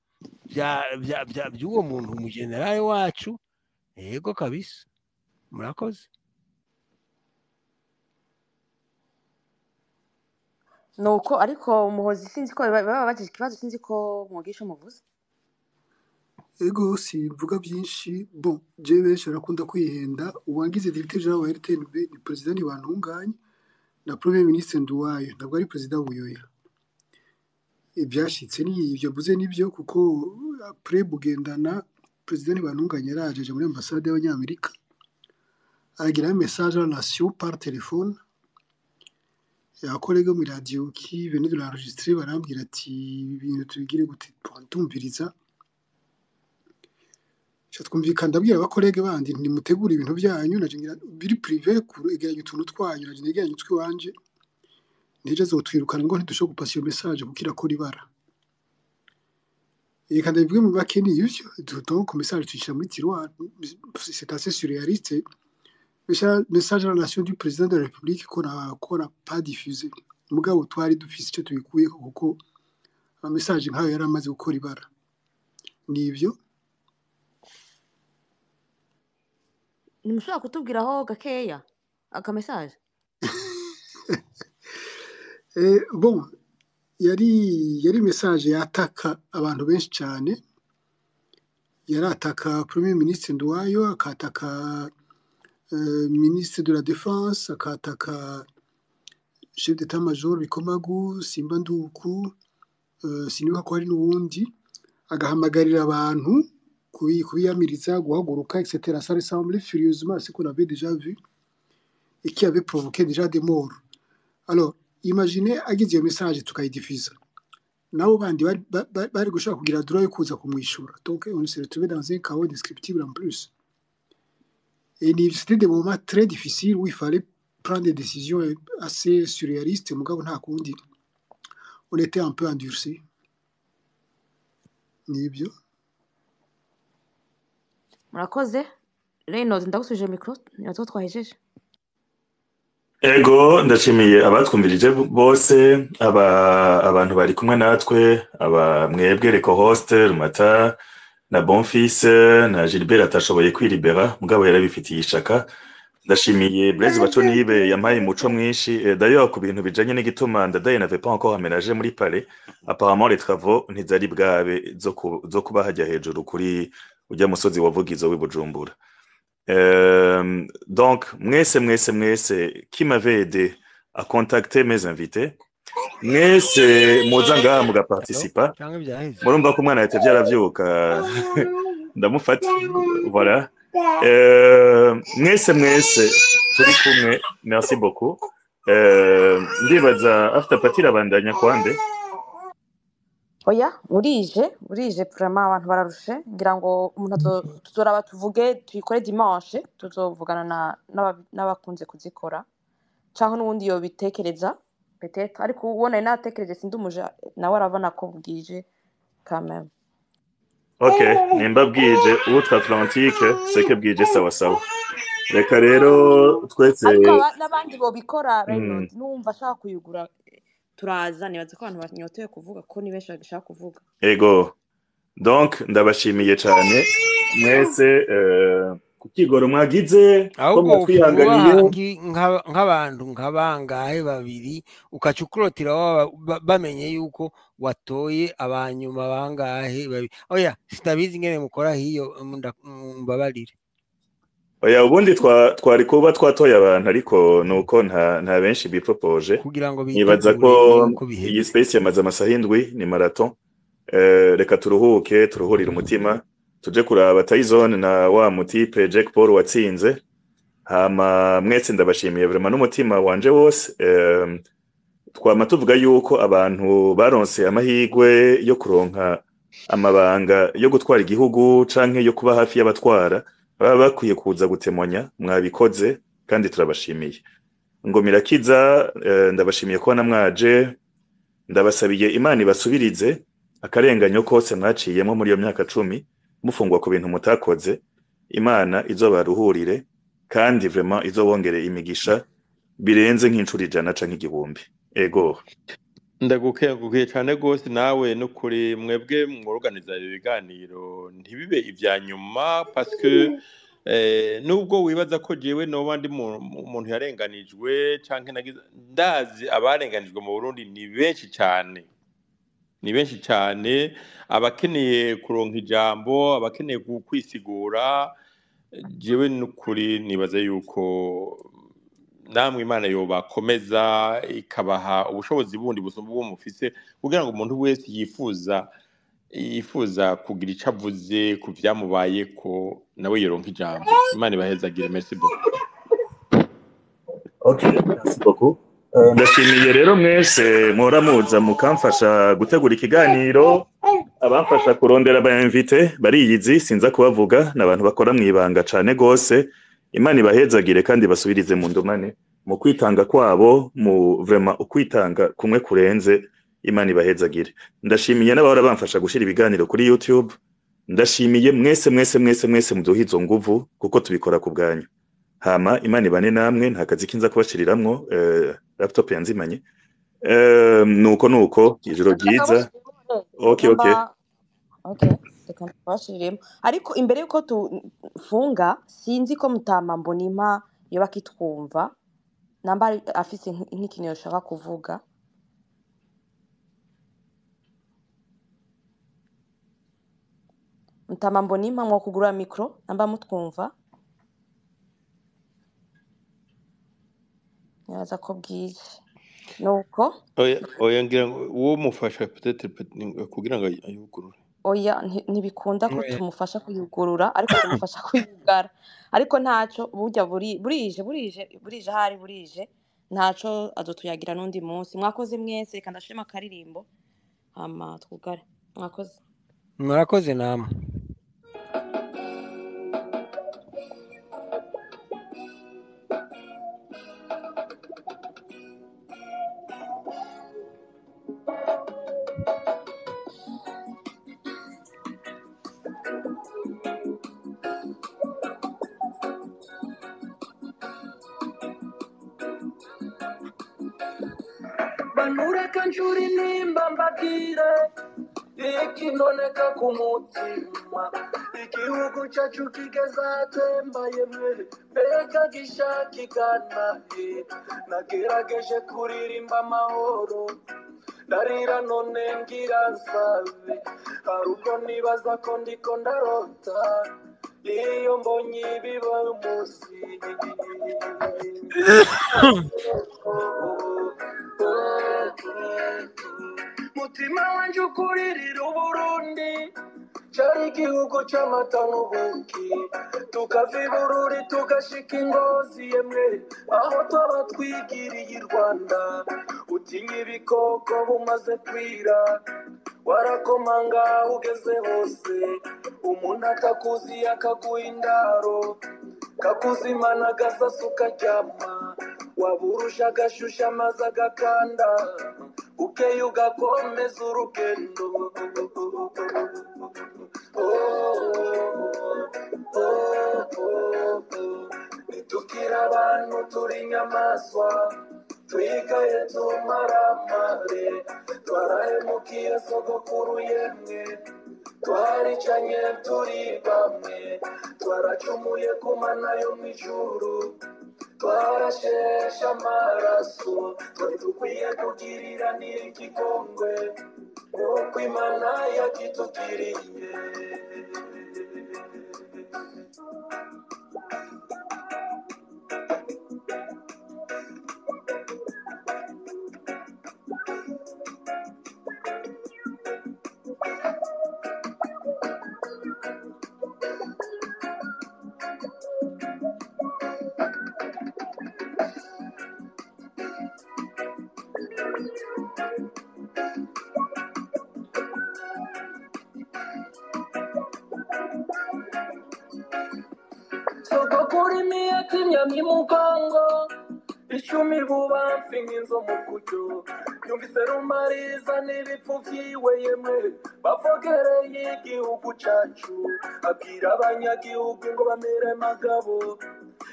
by'uwo muntu mu generale wacu. Yego kabisa, murakoze. Nuko ariko Muhozi sinzi ko baba bagije ikibazo, sinzi ko mwogisha umuvuze. Ego simvuga byinshi, bon je benshi barakunda kwihenda. Uwangize directeur general wa RTNB ni president Bantunganye, na premier ministre Nduwayo ntabwo ari perezida Buyoya. Ibyashitse ni ibyo mvuze nibyo kuko après Bugendana perezida Ntibantunganya yarajeje muri ambassade y'Abanyamerika aragira un message à la nation par téléphone. Abakorega muri radio qui venait de l'enregistrer barambwira ati ibintu tubigire gute tumviriza. Twumvikana ndabwira abakorege bandi ntimutegura ibintu byanyu naje ngira biri privé kuregeranya utuntu twanyu naje negeranya utwi wanje nije zotwirukana ngo ntidushobora gupasa iyo message kuko irakora ibara. Reka ndabivuge mu make ni ivyo donc message tuyishira muri tiroir, c'est assez surréaliste. Message à la nation du président de la République qu'on a pas diffusé. Mugabo twari dufise icyo tubikuye kuko message nkayo yari amaze gukora ibara. Nivyo Nimushobora kutubwiraho gakeya aka message? Bon, yari message yataka abantu benshi cyane. Yarataka premier ministre Nduwayo, akataka ministre de la défense, akataka chef d'état-major Bikomagu, Simba Nduku, sinibuka ko hari n'uwundi, agahamagarira abantu kubiyamiriza guhaguruka etc. Ça ressemblait furieusement à ce qu'on avait déjà vu et qui avait provoqué déjà des morts. Alors imaginez agize iyo message tukayidiffuza nabo bandi bari gushaka kugira droit yo kuza kumwishura. Donc on s'est retrouvé dans un chaos indescriptible en plus. Et c'était des moments très difficiles où il fallait prendre des décisions assez surréalistes. Mugabo nta kundi, on était un peu endurcis. Nibyo. Murakoze. Reynolds ndagusuje micro nizo twahejeje. Ego ndashimiye abatwumvirije bose abantu bari kumwe natwe mwebwe reko host Rumata na Bonfils na Gilbert atashoboye kwiribera mugabo yarabifitiye ishaka. Ndashimiye Blaise Baconibe yampaye umuco mwinshi d'ailleurs ku bintu bijanye n'igituma Ndadaye n'avait pas encore aménagé muri Palais. Apparemment les travaux ntizari bwabe zo kuba hajya hejuru kuri ujya musozi wavugizo w'Ibujumbura. Donc mwese qui m'avait aidé à contacter mes invités mwese muza ngaha mugaparticipa murumva ko umwana yatevye aravyuka ndamufata voilà mwese turi kumwe merci beaucoup ndibaza after party rabandanya kwande Oya burije vraiment abantu bararushe ngira ngo umuntu tuzoraba tuvuge tuyikore dimanche tuzovugana n'abakunze kuzikora cyangwa n'ubundi yo bitekereza peut-être ariko ubona natekereje sindumuje nawe arabona ko bwije quand même. OK nimba bwije outre-Atlantique c'est que bwije sawa reka rero twese ariko n'abandi bo bikora Reynolds numva ashaka kuyugura turaza nibaza ko abantu banyotewe kuvuga ko ni benshi bagishaka kuvuga. Ego donc ndabashimiye cyane mwese kukigoro mwagize ko mutwihanganiye nk'abantu nkabangahe babiri ukacukurotira bamenye yuko watoye abanyuma bangahe babiri. Oya sitabizi ngene mukora hiyo mbabarire. Oya ubundi twari kuba twatoye abantu ariko nuko nta benshi bipropoje nibaza ko iyi space yamaze amasaha 7 ni marathon. Reka turuhurire umutima tuje kuraba Tyson na wa mutipe Jack Paul watsinze hama mwese ndabashimiye vraiment n'umutima wanje wose. Twama tuvuga yuko abantu baronse amahigwe yo kuronka amabanga yo gutwara igihugu canke yo kuba hafi y'abatwara baba bakwiye kuza gutemonya mwabikoze kandi turabashimiye. Ngo Mirakiza ndabashimiye ko namwaje ndabasabiye Imana ibasubirize akarenganyo kose mwaciyemo muri iyo myaka 10 mufungwa ku bintu mutakoze. Imana izobaruhurire kandi vraiment izobongere imigisha birenze nk'incuri 100 canke 1000. Ego ndagukengukiye cyane gose nawe no kuri mwebwe mworoganiza ibiganiro ntibibe ivya nyuma parce que nubwo wibaza ko jewe no bandi umuntu yarenganijwe canke nagize ndazi abarenganijwe mu Burundi ni benshi cyane abakeneye kuronka ijambo abakeneye kwisigura jewe n'ukuri nibaza yuko namwe Imana yobakomeza ikabaha ubushobozi bundi busumba ubwo mufise kugira ngo umuntu wese yifuza kugira ico avuze ku vyamubaye ko nawe yoronka ijambo. Imana ibahezagire. Merci beaucoup. Okay, merci beaucoup. Ndashimiye rero mwese muhora muza mukamfasha gutegura ikiganiro, abamfasha kurondera aba invité bariyizi sinza kubavuga n'abantu bakora mwibanga cane gose. Imana ibahezagire kandi basubirize mu ndumane mu kwitanga kwabo, mu vraiment ukwitanga kumwe kurenze. Imana ibahezagire. Ndashimiye n'abahora bamfasha gushira ibiganiro kuri YouTube. Ndashimiye mwese muduha izo nguvu kuko tubikora ku bwanyu. Hama Imana ibane namwe, nta kazi kinza kubashiriramwo, laptop yanzimanye. Nuko ijoro ryiza. Okay. Reka twashiremo. Ariko imbere yuko tufunga sinzi ko Mutama Mbonimpa yoba kitwumva. Namba afise nk'ikintu yoshaka kuvuga. Mutama Mbonimpa mwo kugura micro namba mutwumva. Yaza ko bwije. Nuko Oya ngira ngo uwo mufasha peut-être kugira ngo ayugurure. Oya ntibikunda ko tumufasha kuyugurura ariko tumufasha kuyugara. Ariko ntaco burya burije hari burije ntaco azotuyagira nundi munsi. Mwakoze mwese reka ndashima karirimbo. Hama twugare. Murakoze namwe. Banura kanjuri nimba mbabwire ikinoneka ku mutima, igihugu cyacu kigeze atembaye mwe mbega gishakigana nagerageje kuririmba amahoro ndarira none ngira nsabe hari ubwo nibaza ko ndiko ndarota iyo mbonye ibiba umunsi mutima wanje ukuririra Uburundi cari igihugu c'amata n'ubuki tukava i Bururi tugashika Ingozi yemwe aho twaba twigiriye i Rwanda utinya ibikoko bumaze kwira warakomanga ugeze hose umuntu akakuzi akaguha indaro kakuzimana agasasu karyama waburusha agashusha amazi agakanda ukeye ugakomeza urugendo nitukira abantu turi inyamaswa twigaye tumaramare twarahemukiye sogokuru yemwe twaricanye turi bamwe twaracumuye ku mana yo mw'ijuru twarasheshe amaraso twari dukwiye kugirira n'ikigongwe nk'uko Imana yakitugiriye. Sogokuru imiyatimya mimugongo ishumi bubamfi nk'inzo mu kuryo yumvise rumariza n'ibipfu vyiwe yemwe bavogereye igihugu cacu abwira abanyagihugu ngo bamere magabo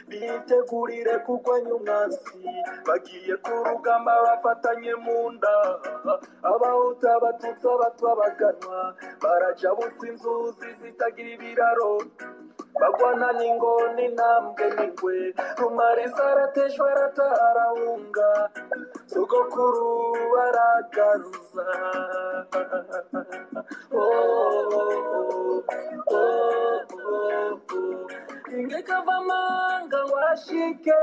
bitegurire kurwanya umwansi bagiye ku rugamba bafatanye mu nda abahuta abatutsi abatwa baganwa barajabutse inzuzi zitagira ibiraro bagwana n'ingoni ntambwe n'ingwe rumariza arateshwa aratarahunga sogokuru baragaza ingeka vamanga washike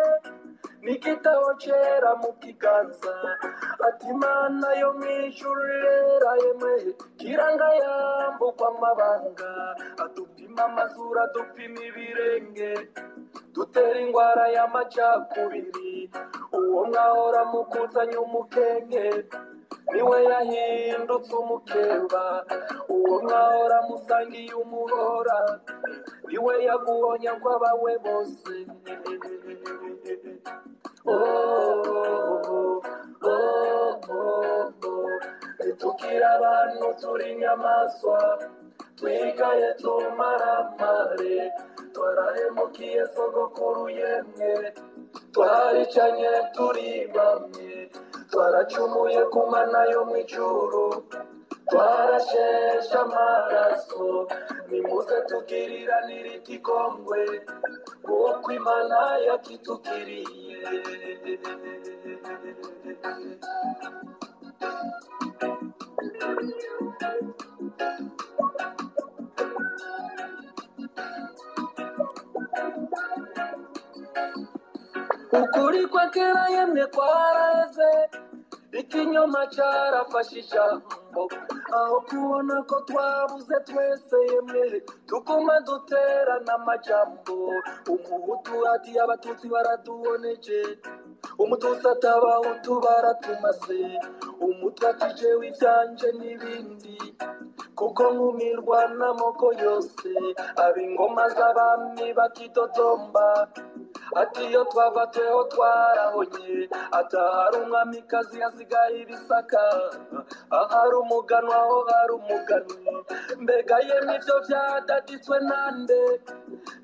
n'igitabo cera mu kiganza ati Imana yo mw'ijuru rera yemwe kiranga yambukwa amabanga adupima amazuru adupima ibirenge dutera ingwara y'amacakubiri uwo mwahora mukuzanya umukenke niwe yahindutse umukeba uwo mwahora musangiye umuhora niwe yaguhonya ko abawe bose tukira abantu turi inyamaswa twigaye tumaramare twarahemukiye sogokuru yemwe twaricanye turi bamwe twaracumuye ku mana yo mw'ijuru twarasheshe amaraso nimuze tugiriranire ikigongwe kuko Imana yakitugiriye ukuri kwa kera yemwe kwareze ikinyoma carafashe ijambo aho kubona ko twabuze twese yemwe tuguma duterana amajambo umuhutu ati abatutsi baraduboneje umututsi atabahutu baratumaze umutwe ati jewe ivyanje n'ibindi kuko nkumirwa n'amoko yose ab'ingoma z'abami bakitotomba ati iyo twava tweho twarahonye atahari umwamikazi hasigaye ibisaka ahari umuganwa aho hari umuganwa mbega yemwe ivyo vyadaditswe nande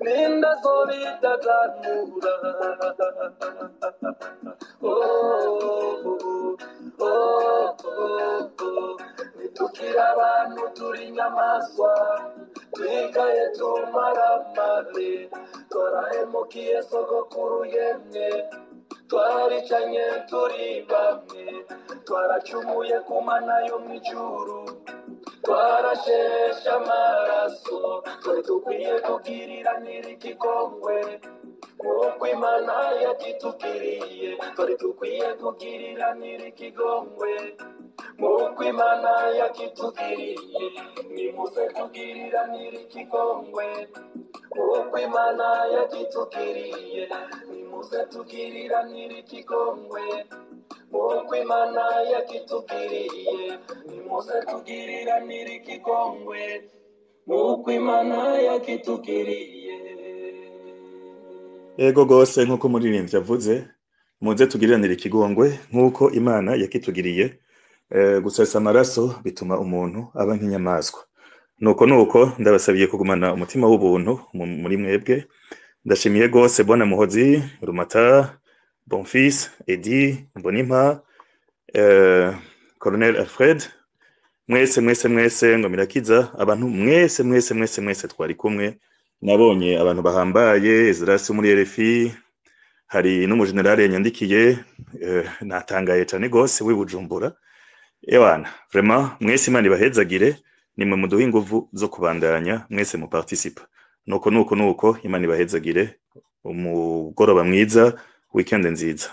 ninde azobidaganura nitukira abantu turi inyamaswa twigaye tumaramare twarahemukiye sogokuru yemwe twaricanye turi bamwe twaracumuye ku mana yo mw'ijuru twarasheshe amaraso twari dukwiye kugiriranira ikigongwe kuko Imana yakitugiriye twari dukwiye kugiriranira ikigongwe kuko Imana yakitugiriye nimuze tugiriranire ikigongwe kuko Imana yakitugiriye nimuze tugiriranire ikigongwe kuko Imana yakitugiriye nimuze tugiriranire ikigongwe kuko Imana yakitugiriye. Ego gose nk'uko umuririmbyi yavuze muze tugiriranire ikigongwe nk'uko Imana yakitugiriye. Gusesa amaraso bituma umuntu aba nk'inyamaswa. Nuko ndabasabiye kugumana umutima w'ubuntu muri mwebwe. Ndashimiye gose Bwana Muhozi, Rumata, Bonfils, Edi, Mbonimpa, Colonel Alfred, mwese ngo mirakiza abantu mwese twari kumwe. Nabonye abantu bahambaye Ezrasi muri RFI, hari n'umugenerale yanyandikiye, natangaye cyane gose w'ibujumbura. Ewana, vraiment mwese Imana ibahezagire, nimwe muduha inguvu zo kubandanya mwese mu participa. Nuko Imana ibahezagire, umugoroba mwiza, weekend nziza.